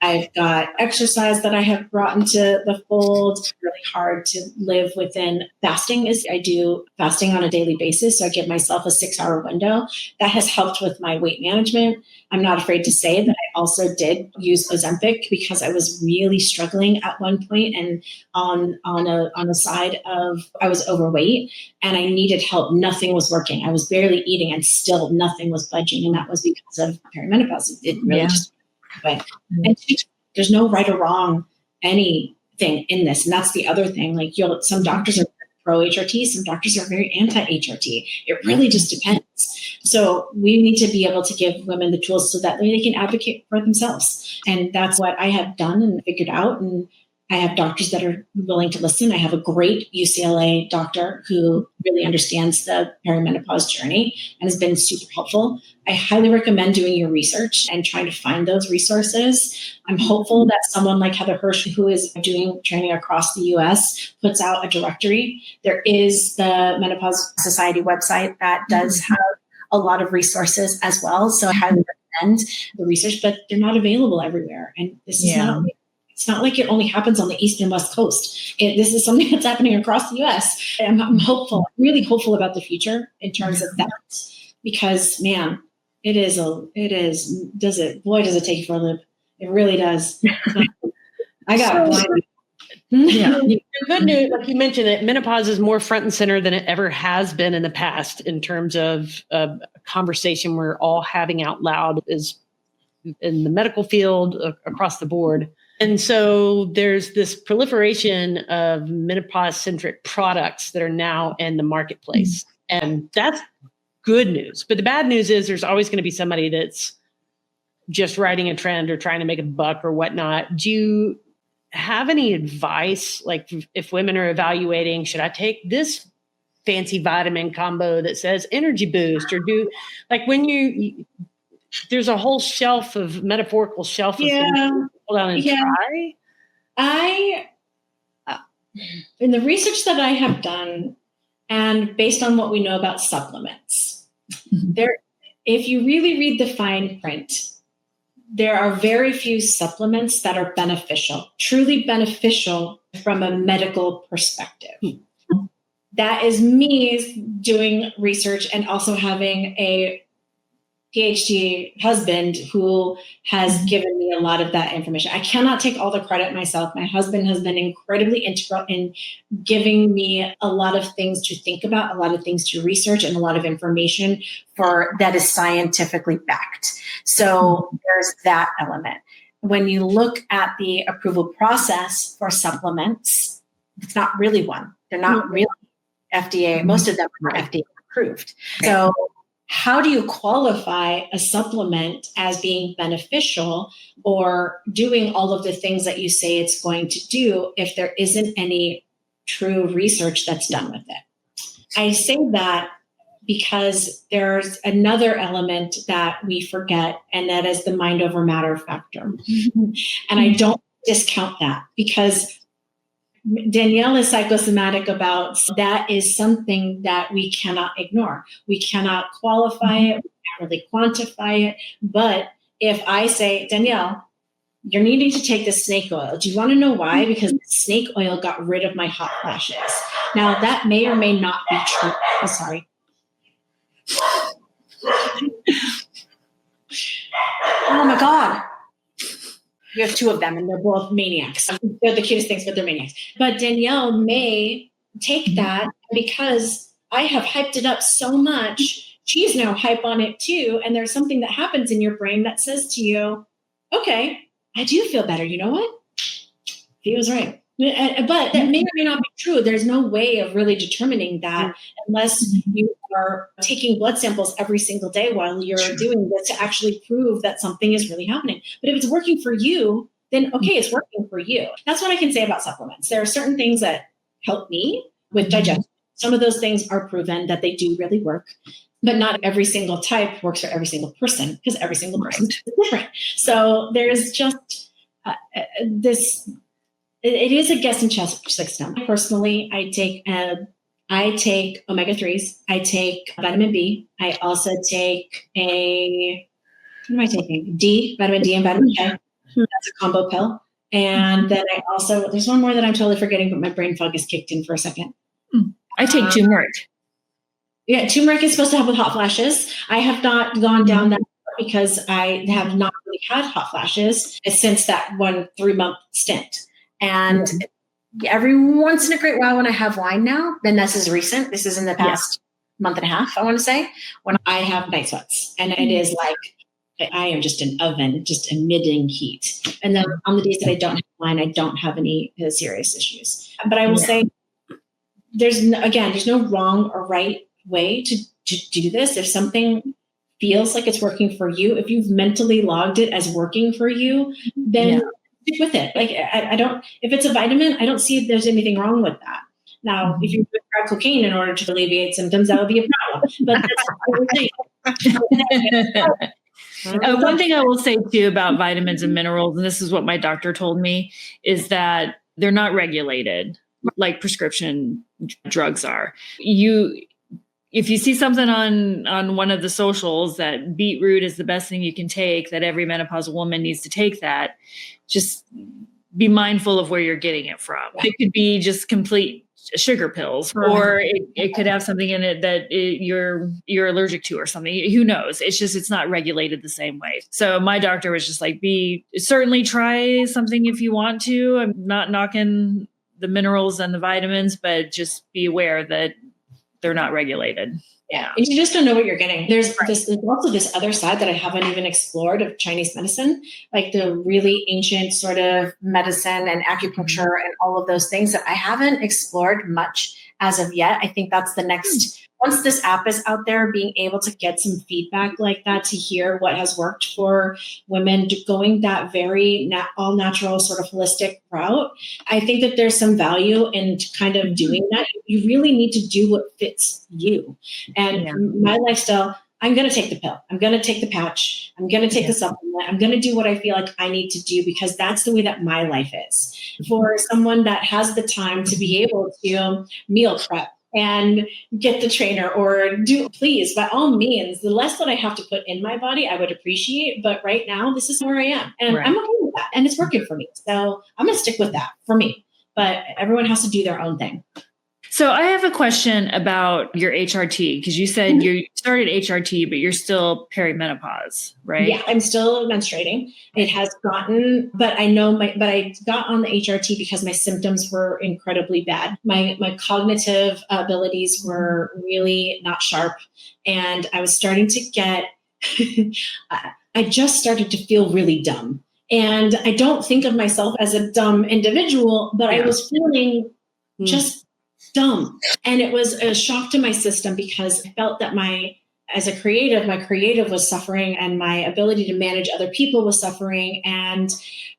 I've got exercise that I have brought into the fold. It's really hard to live within fasting. I do fasting on a daily basis. So I give myself a 6-hour window. That has helped with my weight management. I'm not afraid to say that I also did use Ozempic because I was really struggling at one point, and on a side of, I was overweight and I needed help. Nothing was working. I was barely eating and still nothing was budging. And that was because of perimenopause. It really just went away. And there's no right or wrong anything in this. And that's the other thing. Like, some doctors are pro HRT, some doctors are very anti HRT. It really just depends. So we need to be able to give women the tools so that they can advocate for themselves. And that's what I have done and figured out. And I have doctors that are willing to listen. I have a great UCLA doctor who really understands the perimenopause journey and has been super helpful. I highly recommend doing your research and trying to find those resources. I'm hopeful that someone like Heather Hirsch, who is doing training across the US, puts out a directory. There is the Menopause Society website that does have a lot of resources as well. So I highly recommend the research, but they're not available everywhere. And this is it's not like it only happens on the East and West Coast. This is something that's happening across the US. And I'm hopeful, really hopeful about the future in terms of that, because man, does it take you for a loop. It really does. I got blinded. The good news, like you mentioned, that menopause is more front and center than it ever has been in the past in terms of a conversation we're all having out loud, is in the medical field across the board. And so there's this proliferation of menopause-centric products that are now in the marketplace. And that's good news. But the bad news is there's always going to be somebody that's just riding a trend or trying to make a buck or whatnot. Do you have any advice, like if women are evaluating, should I take this fancy vitamin combo that says energy boost, or there's a whole shelf of metaphorical shelf of things to pull down and try? In the research that I have done, and based on what we know about supplements, if you really read the fine print, there are very few supplements that are beneficial, truly beneficial from a medical perspective. That is me doing research and also having a PhD husband who has given me a lot of that information. I cannot take all the credit myself. My husband has been incredibly integral in giving me a lot of things to think about, a lot of things to research, and a lot of information that is scientifically backed. So there's that element. When you look at the approval process for supplements, it's not really one. They're not really. FDA, most of them are FDA approved. So how do you qualify a supplement as being beneficial or doing all of the things that you say it's going to do if there isn't any true research that's done with it? I say that because there's another element that we forget, and that is the mind over matter factor. And I don't discount that, because Danielle is psychosomatic about that is something that we cannot ignore. We cannot qualify it, we can't really quantify it. But if I say, Danielle, you're needing to take this snake oil. Do you want to know why? Because the snake oil got rid of my hot flashes. Now, that may or may not be true. Oh, sorry. Oh my God. We have two of them, and they're both maniacs. They're the cutest things, but they're maniacs. But Danielle may take that, because I have hyped it up so much, she's now hype on it too. And there's something that happens in your brain that says to you, okay, I do feel better. You know what? He was right. But that may or may not be true. There's no way of really determining that unless you are taking blood samples every single day while you're doing this to actually prove that something is really happening. But if it's working for you, then okay, it's working for you. That's what I can say about supplements. There are certain things that help me with digestion. Some of those things are proven that they do really work, but not every single type works for every single person, because every single person is different. So there's just this. It is a guessing system. Personally, I take omega-3s. I take vitamin B. I also take what am I taking? Vitamin D and vitamin K. That's a combo pill. And then I also, there's one more that I'm totally forgetting, but my brain fog is kicked in for a second. I take turmeric. Yeah, turmeric is supposed to help with hot flashes. I have not gone down that because I have not really had hot flashes since that 3-month stint. And every once in a great while when I have wine now, then this is recent. This is in the past month and a half, I want to say, when I have night sweats. And it is like I am just an oven, just emitting heat. And then on the days that I don't have wine, I don't have any serious issues. But I will say there's no wrong or right way to do this. If something feels like it's working for you, if you've mentally logged it as working for you, then stick with it. Like I don't, if it's a vitamin, I don't see if there's anything wrong with that. Now, if you crack cocaine in order to alleviate symptoms, that would be a problem. But that's what we're one thing I will say too about vitamins and minerals, and this is what my doctor told me, is that they're not regulated like prescription drugs are. If you see something on one of the socials that beetroot is the best thing you can take, that every menopausal woman needs to take that, just be mindful of where you're getting it from. It could be just complete sugar pills, or it could have something in it that you're allergic to or something. Who knows? It's not regulated the same way. So my doctor was just like, certainly try something if you want to. I'm not knocking the minerals and the vitamins, but just be aware that they're not regulated. Yeah. And you just don't know what you're getting. There's also this other side that I haven't even explored of Chinese medicine, like the really ancient sort of medicine and acupuncture and all of those things that I haven't explored much as of yet. I think that's the next, once this app is out there, being able to get some feedback like that, to hear what has worked for women going that very all natural sort of holistic route. I think that there's some value in kind of doing that. You really need to do what fits you. And my lifestyle, I'm going to take the pill. I'm going to take the patch. I'm going to take the supplement. I'm going to do what I feel like I need to do, because that's the way that my life is. For someone that has the time to be able to meal prep and get the trainer, or please, by all means, the less that I have to put in my body, I would appreciate. But right now, this is where I am. And I'm okay with that. And it's working for me. So I'm going to stick with that for me. But everyone has to do their own thing. So I have a question about your HRT, because you said you started HRT, but you're still perimenopause, right? Yeah, I'm still menstruating. It has gotten, but I got on the HRT because my symptoms were incredibly bad. My cognitive abilities were really not sharp, and I was starting to get, I just started to feel really dumb. And I don't think of myself as a dumb individual, but I was feeling just dumb. And it was a shock to my system because I felt that as a creative, my creative was suffering and my ability to manage other people was suffering. And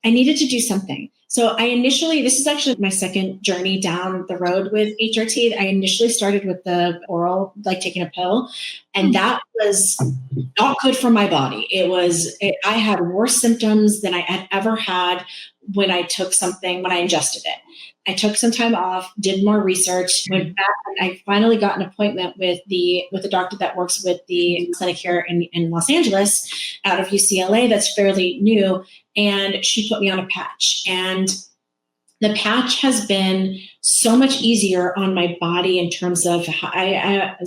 I needed to do something. So this is actually my second journey down the road with HRT. I initially started with the oral, like taking a pill, and that was not good for my body. I had worse symptoms than I had ever had when I ingested it. I took some time off, did more research, went back, and I finally got an appointment with the doctor that works with the clinic here in Los Angeles out of UCLA that's fairly new. And she put me on a patch. And the patch has been so much easier on my body in terms of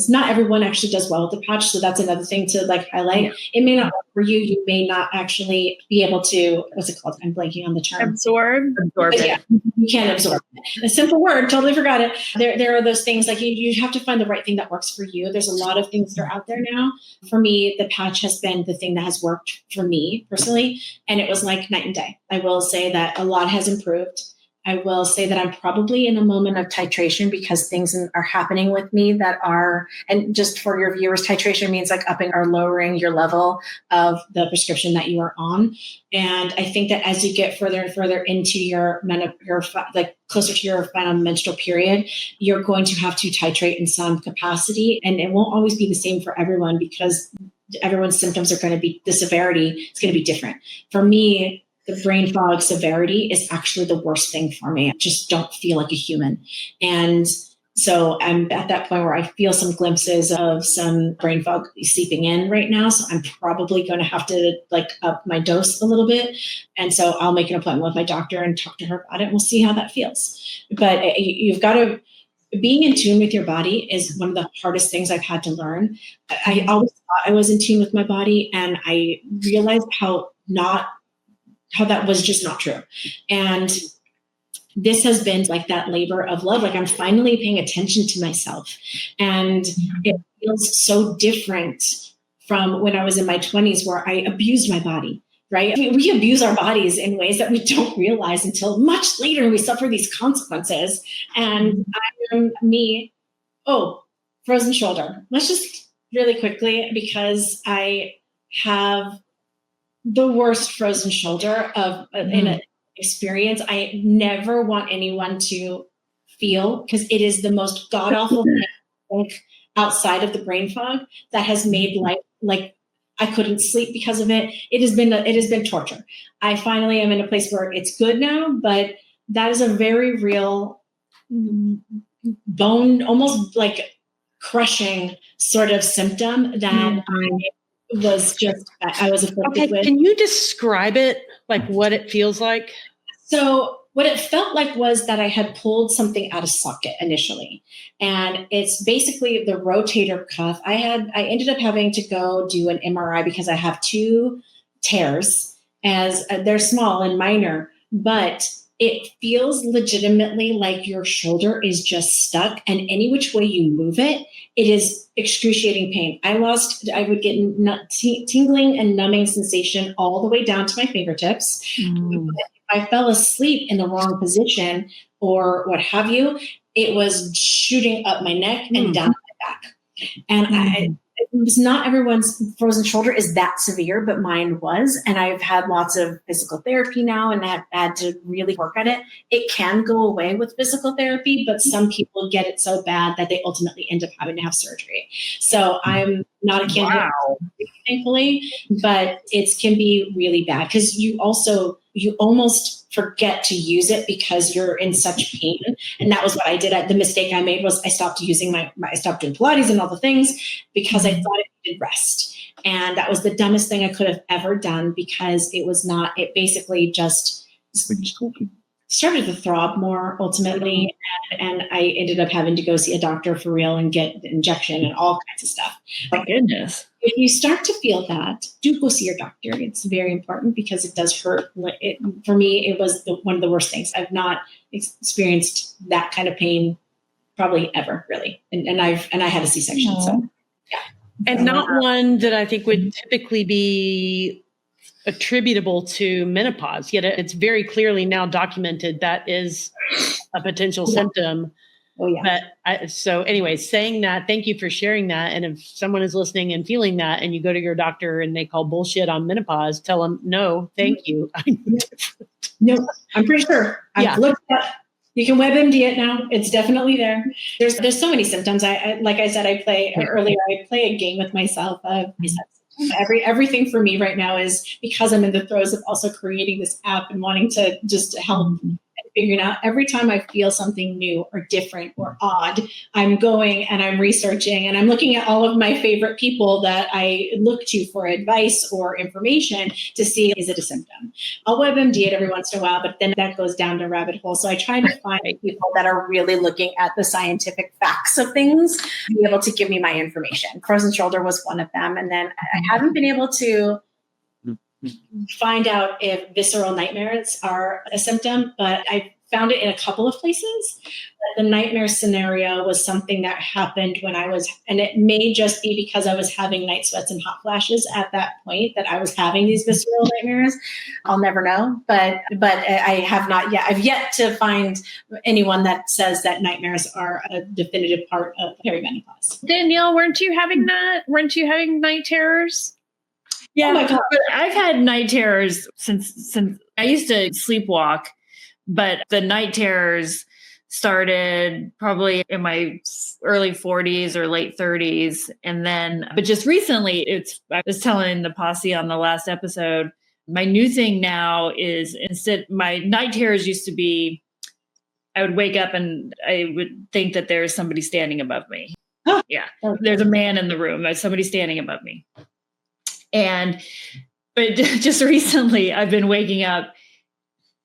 not everyone actually does well with the patch. So that's another thing to like highlight. Yeah. It may not work for you. You may not actually be able to, what's it called? I'm blanking on the term. Absorb it. Yeah, you can't absorb it. A simple word, totally forgot it. There are those things like you have to find the right thing that works for you. There's a lot of things that are out there now. For me, the patch has been the thing that has worked for me personally. And it was like night and day. I will say that a lot has improved. I will say that I'm probably in a moment of titration because things are happening with me that are, and just for your viewers, titration means like upping or lowering your level of the prescription that you are on. And I think that as you get further and further into your like closer to your final menstrual period, you're going to have to titrate in some capacity. And it won't always be the same for everyone because everyone's symptoms are going to be, the severity is going to be different. For me, the brain fog severity is actually the worst thing for me. I just don't feel like a human. And so I'm at that point where I feel some glimpses of some brain fog seeping in right now. So I'm probably going to have to like up my dose a little bit. And so I'll make an appointment with my doctor and talk to her about it. And we'll see how that feels. But you've got to, being in tune with your body is one of the hardest things I've had to learn. I always thought I was in tune with my body, and I realized how that was just not true. And this has been like that labor of love. Like I'm finally paying attention to myself, and it feels so different from when I was in my 20s where I abused my body, right? I mean, we abuse our bodies in ways that we don't realize until much later. We suffer these consequences. And I am frozen shoulder. Let's just really quickly, because I have the worst frozen shoulder in an experience. I never want anyone to feel, because it is the most god awful thing outside of the brain fog that has made life like I couldn't sleep because of it. It has been torture. I finally am in a place where it's good now, but that is a very real bone, almost like crushing sort of symptom that I was afflicted with. Can you describe it, like what it feels like? So what it felt like was that I had pulled something out of socket initially. And it's basically the rotator cuff. I ended up having to go do an MRI because I have 2 tears, as they're small and minor, but it feels legitimately like your shoulder is just stuck, and any which way you move it, it is excruciating pain. I would get tingling and numbing sensation all the way down to my fingertips. If I fell asleep in the wrong position or what have you, it was shooting up my neck and down my back. And it was not everyone's frozen shoulder is that severe, but mine was. And I've had lots of physical therapy now, and I've had to really work at it. It can go away with physical therapy, but some people get it so bad that they ultimately end up having to have surgery. So I'm not a candidate, thankfully, but it can be really bad because you almost forget to use it because you're in such pain. And that was what I did. The mistake I made was I stopped using I stopped doing Pilates and all the things because I thought it needed rest. And that was the dumbest thing I could have ever done, because it basically just started to throb more ultimately. And I ended up having to go see a doctor for real and get the injection and all kinds of stuff. My goodness. If you start to feel that, do go see your doctor. It's very important because it does hurt. For me, it was one of the worst things. I've not experienced that kind of pain probably ever, really. And I had a C-section. So yeah. And not one that I think would typically be attributable to menopause, yet it's very clearly now documented that is a potential symptom. Oh yeah. But so anyway, saying that, thank you for sharing that. And if someone is listening and feeling that, and you go to your doctor and they call bullshit on menopause, tell them, no, thank you. No, I'm pretty sure. I've looked at. You can WebMD it now. It's definitely there. There's so many symptoms. I like I said, I play a game with myself of everything for me right now is because I'm in the throes of also creating this app and wanting to just help figuring out every time I feel something new or different or odd, I'm going and I'm researching and I'm looking at all of my favorite people that I look to for advice or information to see, is it a symptom? I'll WebMD it every once in a while, but then that goes down the rabbit hole. So I try to find people that are really looking at the scientific facts of things, be able to give me my information. Frozen shoulder was one of them. And then I haven't been able to find out if visceral nightmares are a symptom, but I found it in a couple of places. The nightmare scenario was something that happened when I was, and it may just be because I was having night sweats and hot flashes at that point that I was having these visceral nightmares. I'll never know, but I have not yet. I've yet to find anyone that says that nightmares are a definitive part of perimenopause. Danielle, weren't you having that? Weren't you having night terrors? Yeah, but I've had night terrors since I used to sleepwalk, but the night terrors started probably in my early 40s or late 30s. And then, but just recently, I was telling the posse on the last episode, my new thing now is instead, my night terrors used to be, I would wake up and I would think that there's somebody standing above me. Oh, yeah, okay. There's a man in the room. There's somebody standing above me. But just recently I've been waking up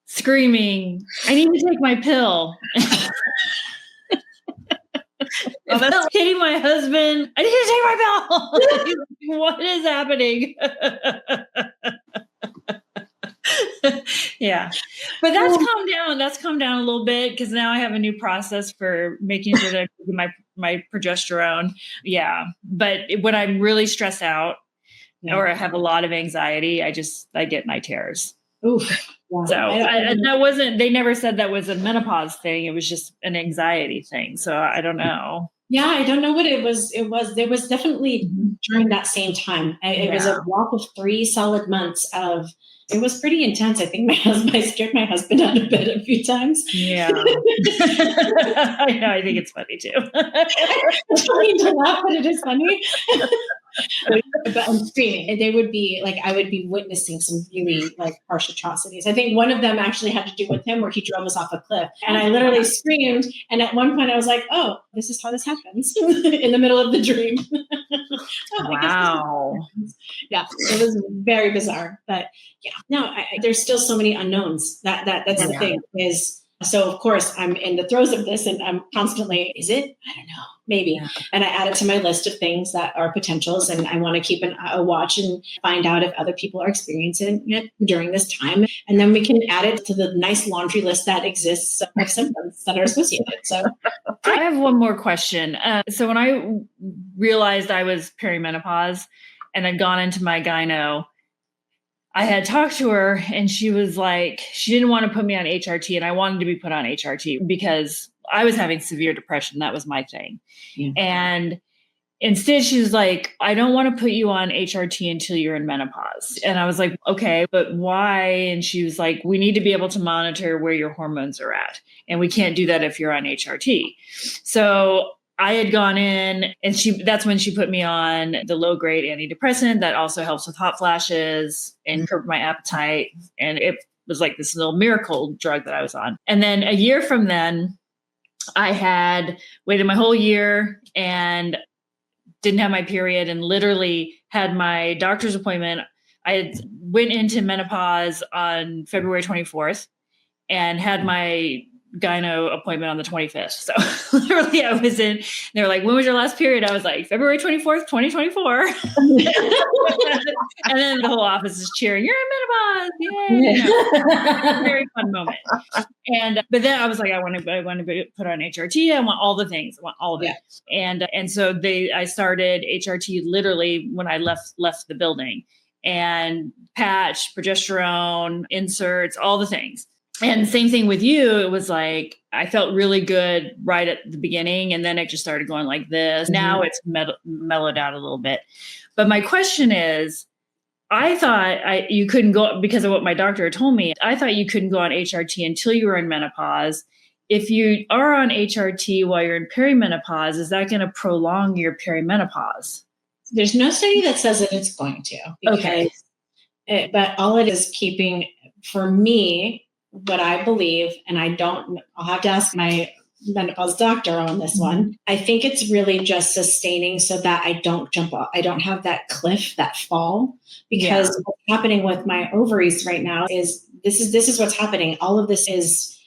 screaming, I need to take my pill. That's hitting my husband. I need to take my pill. What is happening? Yeah. But that's calmed down. That's calmed down a little bit because now I have a new process for making sure that I take my progesterone. Yeah. But when I'm really stressed out, or I have a lot of anxiety, I get night terrors. Oof. Yeah. So they never said that was a menopause thing. It was just an anxiety thing. So I don't know. Yeah, I don't know what it was. There was definitely during that same time. It was a walk of 3 solid months it was pretty intense. I think I scared my husband out of bed a few times. Yeah. I know. I think it's funny too. It's funny to laugh, but it is funny. But I'm screaming. They would be like, I would be witnessing some really like harsh atrocities. I think one of them actually had to do with him where he drove us off a cliff. And I literally screamed. And at one point I was like, oh, this is how this happens in the middle of the dream. Wow. Yeah, it was very bizarre. But yeah, no, there's still so many unknowns. That's the thing is. So of course I'm in the throes of this and I'm constantly, is it? I don't know, maybe. Yeah. And I add it to my list of things that are potentials and I want to keep a watch and find out if other people are experiencing it during this time. And then we can add it to the nice laundry list that exists of symptoms that are associated. So I have one more question. So when I realized I was perimenopause and I'd gone into my gyno, I had talked to her and she was like, she didn't want to put me on HRT and I wanted to be put on HRT because I was having severe depression. That was my thing. Yeah. And instead she was like, I don't want to put you on HRT until you're in menopause. And I was like, okay, but why? And she was like, we need to be able to monitor where your hormones are at. And we can't do that if you're on HRT. So I had gone in and that's when she put me on the low grade antidepressant that also helps with hot flashes and curbed my appetite. And it was like this little miracle drug that I was on. And then a year from then, I had waited my whole year and didn't have my period and literally had my doctor's appointment. I had went into menopause on February 24th and had my gyno appointment on the 25th. So literally I was in, they were like, when was your last period? I was like, February 24th, 2024. And then the whole office is cheering, you're in menopause. Yay. Very fun moment. But then I was like, I want to be put on HRT. I want all the things. I want all of it. And so I started HRT literally when I left the building and patch, progesterone, inserts, all the things. And same thing with you. It was like, I felt really good right at the beginning, and then it just started going like this. Mm-hmm. Now it's mellowed out a little bit. But my question is, I thought you couldn't go, because of what my doctor had told me, I thought you couldn't go on HRT until you were in menopause. If you are on HRT while you're in perimenopause, is that going to prolong your perimenopause? There's no study that says that it's going to. Okay. But all it is keeping, for me, what I believe, and I'll have to ask my menopause doctor on this one. I think it's really just sustaining so that I don't jump off. I don't have that cliff, that fall, because what's happening with my ovaries right now is this is what's happening. All of this is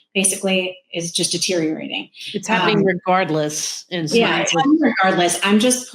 just deteriorating. It's happening regardless. It's happening regardless. I'm just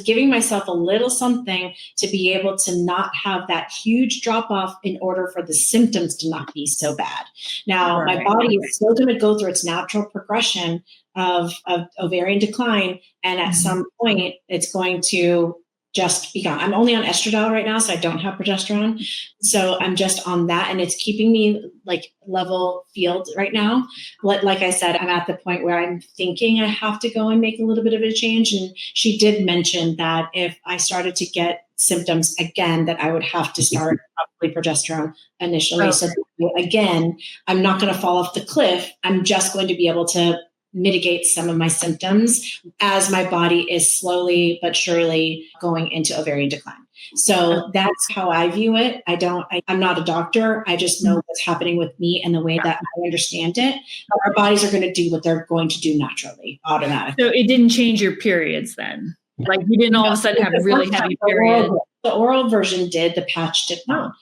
giving myself a little something to be able to not have that huge drop off in order for the symptoms to not be so bad. Now, my body is still going to go through its natural progression of ovarian decline. And at some point it's going to just be gone. I'm only on estradiol right now, so I don't have progesterone. So I'm just on that, and it's keeping me like level field right now. Like I said, I'm at the point where I'm thinking I have to go and make a little bit of a change. And she did mention that if I started to get symptoms again, that I would have to start probably progesterone initially. Okay. So again, I'm not going to fall off the cliff. I'm just going to be able to mitigate some of my symptoms as my body is slowly but surely going into ovarian decline. So that's how I view it. I'm not a doctor. I just know what's happening with me and the way that I understand it. Our bodies are going to do what they're going to do naturally, automatically. So it didn't change your periods then? Like you didn't all of a sudden have really heavy periods? The oral version did, the patch did not.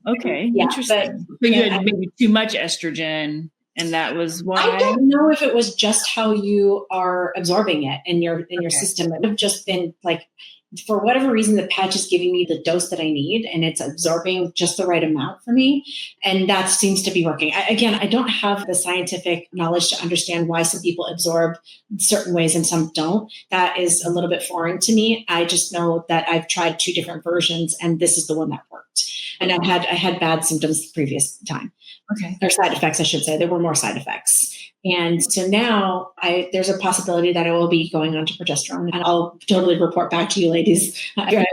Okay. Yeah, interesting. But you had maybe too much estrogen. And that was why. I don't know if it was just how you are absorbing it in your system. It would have just been like, for whatever reason, the patch is giving me the dose that I need, and it's absorbing just the right amount for me. And that seems to be working. I don't have the scientific knowledge to understand why some people absorb certain ways and some don't. That is a little bit foreign to me. I just know that I've tried 2 different versions, and this is the one that worked. And I had bad symptoms the previous time. Okay. Or side effects, I should say. There were more side effects. And so now there's a possibility that I will be going on to progesterone, and I'll totally report back to you ladies.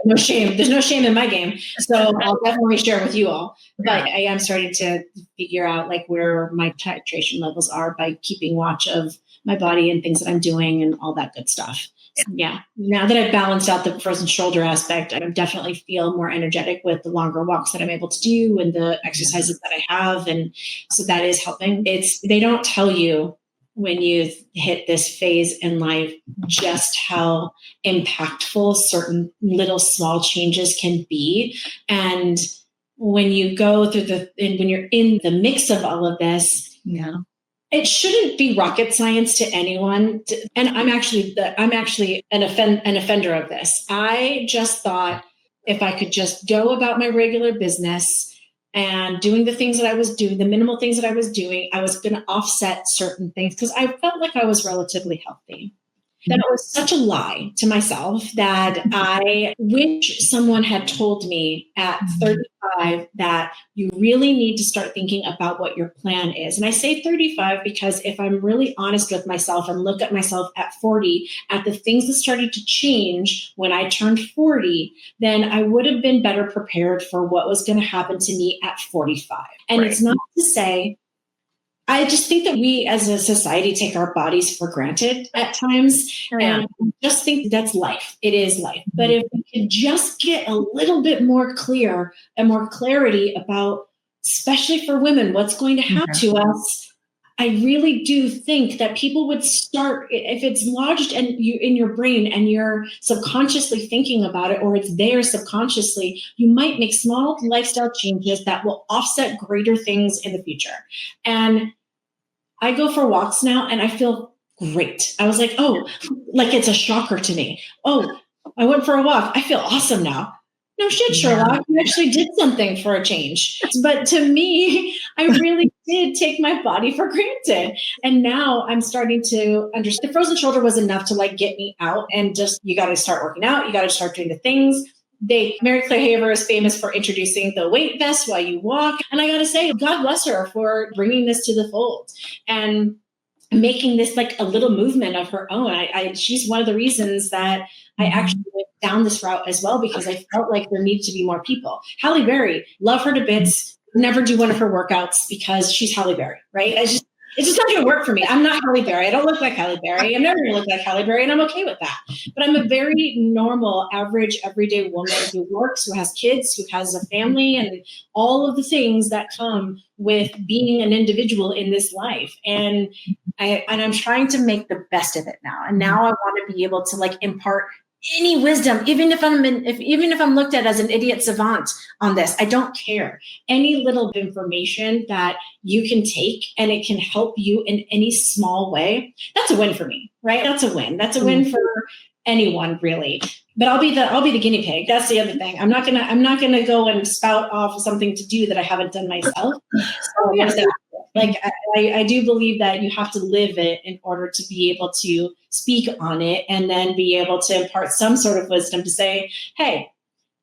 No shame. There's no shame in my game. So I'll definitely share with you all. But I am starting to figure out like where my titration levels are by keeping watch of my body and things that I'm doing and all that good stuff. Yeah. Now that I've balanced out the frozen shoulder aspect, I definitely feel more energetic with the longer walks that I'm able to do and the exercises that I have. And so that is helping. They don't tell you when you hit this phase in life just how impactful certain little small changes can be. And when you go through when you're in the mix of all of this, it shouldn't be rocket science to anyone. And I'm actually an offender of this. I just thought if I could just go about my regular business and doing the things that I was doing, the minimal things that I was doing, I was going to offset certain things because I felt like I was relatively healthy. That was such a lie to myself that I wish someone had told me at 35 that you really need to start thinking about what your plan is. And I say 35 because if I'm really honest with myself and look at myself at 40, at the things that started to change when I turned 40, then I would have been better prepared for what was going to happen to me at 45. And It's not to say, I just think that we as a society take our bodies for granted at times. And I just think that's life. It is life. But if we could just get a little bit more clear and more clarity about, especially for women, what's going to happen to us, I really do think that people would start, if it's lodged in your brain and you're subconsciously thinking about it, or it's there subconsciously, you might make small lifestyle changes that will offset greater things in the future. And I go for walks now and I feel great. I was like, like it's a shocker to me. Oh, I went for a walk. I feel awesome now. No shit, Sherlock. You actually did something for a change. But to me, I really did take my body for granted. And now I'm starting to understand. The frozen shoulder was enough to like get me out and just, you got to start working out. You got to start doing the things. Mary Claire Haver is famous for introducing the weight vest while you walk. And I got to say, God bless her for bringing this to the fold and making this like a little movement of her own. She's one of the reasons that I actually went down this route as well, because I felt like there needed to be more people. Halle Berry, love her to bits. Never do one of her workouts because she's Halle Berry, right? It's just not going to work for me. I'm not Halle Berry. I don't look like Halle Berry. I'm never going to look like Halle Berry, and I'm okay with that. But I'm a very normal, average, everyday woman who works, who has kids, who has a family, and all of the things that come with being an individual in this life. And I'm trying to make the best of it now. And now I want to be able to like impart any wisdom, even if I'm looked at as an idiot savant on this, I don't care. Any little information that you can take and it can help you in any small way, that's a win for me, right? That's a win. That's a win for anyone, really. But I'll be the guinea pig. That's the other thing. I'm not gonna go and spout off something to do that I haven't done myself. So like I do believe that you have to live it in order to be able to speak on it, and then be able to impart some sort of wisdom to say, hey,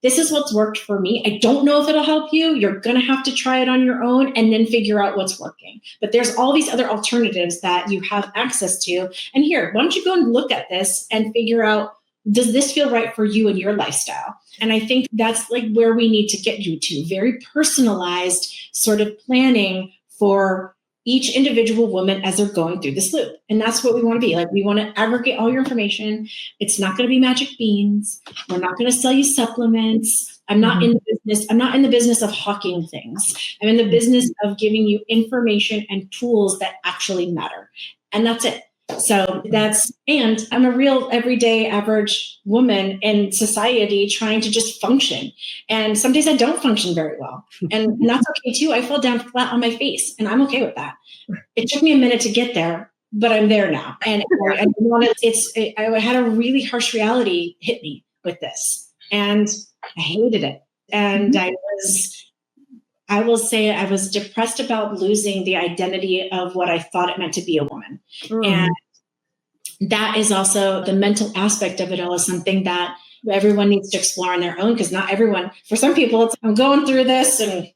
this is what's worked for me. I don't know if it'll help you. You're going to have to try it on your own and then figure out what's working. But there's all these other alternatives that you have access to. And here, why don't you go and look at this and figure out, does this feel right for you and your lifestyle? And I think that's like where we need to get you to, very personalized sort of planning for each individual woman as they're going through this loop. And that's what we want to be. Like, we want to aggregate all your information. It's not going to be magic beans. We're not going to sell you supplements. I'm not in the business. I'm not in the business of hawking things. I'm in the business of giving you information and tools that actually matter. And that's it. So and I'm a real everyday average woman in society trying to just function. And some days I don't function very well. And that's okay too. I fall down flat on my face and I'm okay with that. It took me a minute to get there, but I'm there now. And I had a really harsh reality hit me with this, and I hated it. And I will say I was depressed about losing the identity of what I thought it meant to be a woman. And that is also the mental aspect of it all, is something that everyone needs to explore on their own, because not everyone, for some people, it's, I'm going through this and I'm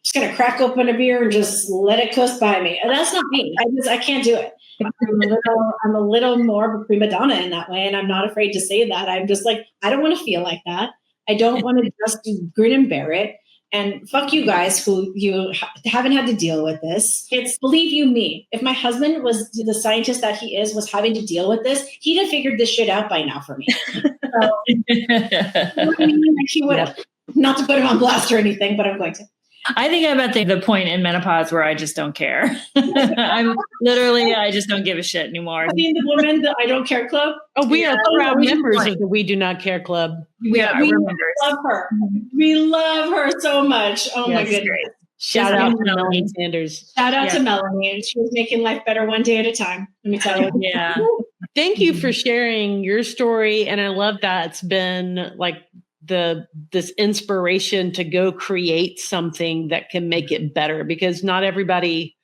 just going to crack open a beer and just let it coast by me. And that's not me. I can't do it. I'm a little more of a prima donna in that way. And I'm not afraid to say that. I'm just like, I don't want to feel like that. I don't want to just grin and bear it. And fuck you guys who you haven't had to deal with this. It's, believe you me, if my husband was the scientist that he is, was having to deal with this, he'd have figured this shit out by now for me. So, you know what I mean? Like, he would have. Not to put him on blast or anything, but I'm going to. I think I'm at the point in menopause where I just don't care. I just don't give a shit anymore. I mean, the woman, the I Don't Care Club. Oh, we are proud members of the We Do Not Care Club. We love her. We love her so much. Oh my goodness. Great. Shout out to Melanie Sanders. Shout out to Melanie. She was making life better one day at a time. Let me tell you. Yeah. Thank you for sharing your story. And I love that it's been like this inspiration to go create something that can make it better, because not everybody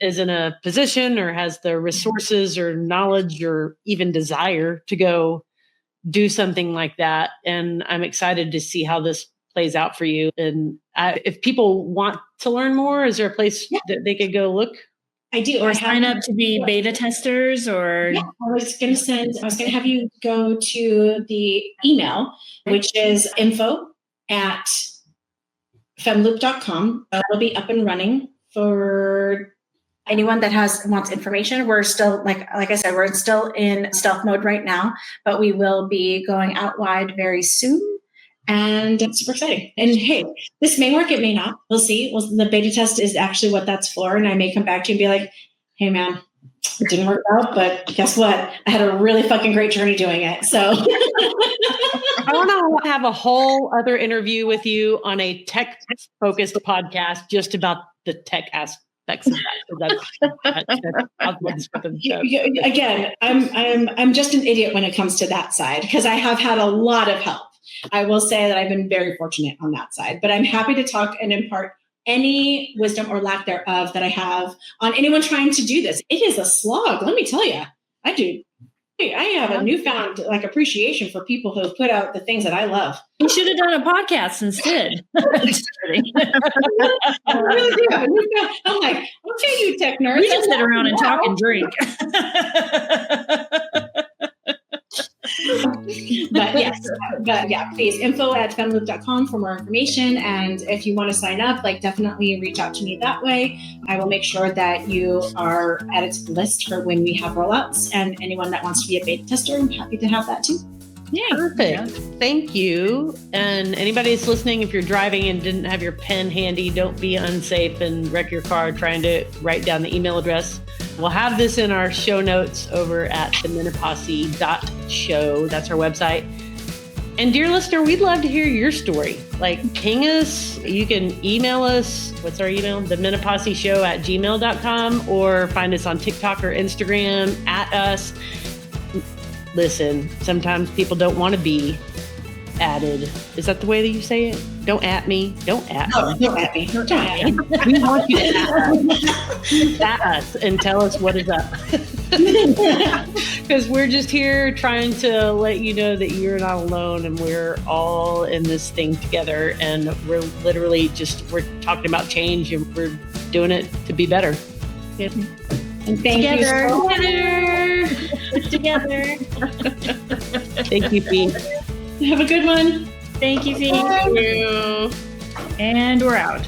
is in a position or has the resources or knowledge or even desire to go do something like that. And I'm excited to see how this plays out for you. And if people want to learn more, is there a place that they could go look? I do. Or sign up to be beta testers, or I was going to have you go to the email, which is info@femmeloop.com. It'll be up and running for anyone that wants information. We're still, like I said, we're still in stealth mode right now, but we will be going out wide very soon. And it's super exciting. And hey, this may work, it may not. We'll see. The beta test is actually what that's for. And I may come back to you and be like, hey man, it didn't work out, but guess what? I had a really fucking great journey doing it. So I want to have a whole other interview with you on a tech focused podcast just about the tech aspects of that. Again, I'm just an idiot when it comes to that side, because I have had a lot of help. I will say that I've been very fortunate on that side, but I'm happy to talk and impart any wisdom or lack thereof that I have on anyone trying to do this. It is a slog. Let me tell you, I do I have a newfound appreciation for people who put out the things that I love. You should have done a podcast instead. Just kidding. I really do have a newfound. I'm like, okay, you tech nerds. We just sit around and talk and drink. but yeah, please info@femmeloop.com for more information. And if you want to sign up, definitely reach out to me that way. I will make sure that you are added to the list for when we have rollouts, and anyone that wants to be a beta tester, I'm happy to have that too. Yeah. Perfect. Yeah. Thank you. And anybody that's listening, if you're driving and didn't have your pen handy, don't be unsafe and wreck your car trying to write down the email address. We'll have this in our show notes over at themenoposse.show. That's our website. And dear listener, we'd love to hear your story. Ping us. You can email us. What's our email? themenoposseshow@gmail.com, or find us on TikTok or Instagram @us. Listen, sometimes people don't want to be added. Is that the way that you say it? Don't at me. Don't at me. Oh, don't at me. Don't at me. We want you to at us and tell us what is up. Because we're just here trying to let you know that you're not alone, and we're all in this thing together, and we're literally we're talking about change, and we're doing it to be better. Yep. And thank you so much. Together. Thank you, Pete. Have a good one. Thank you, Fee. Thank you. And we're out.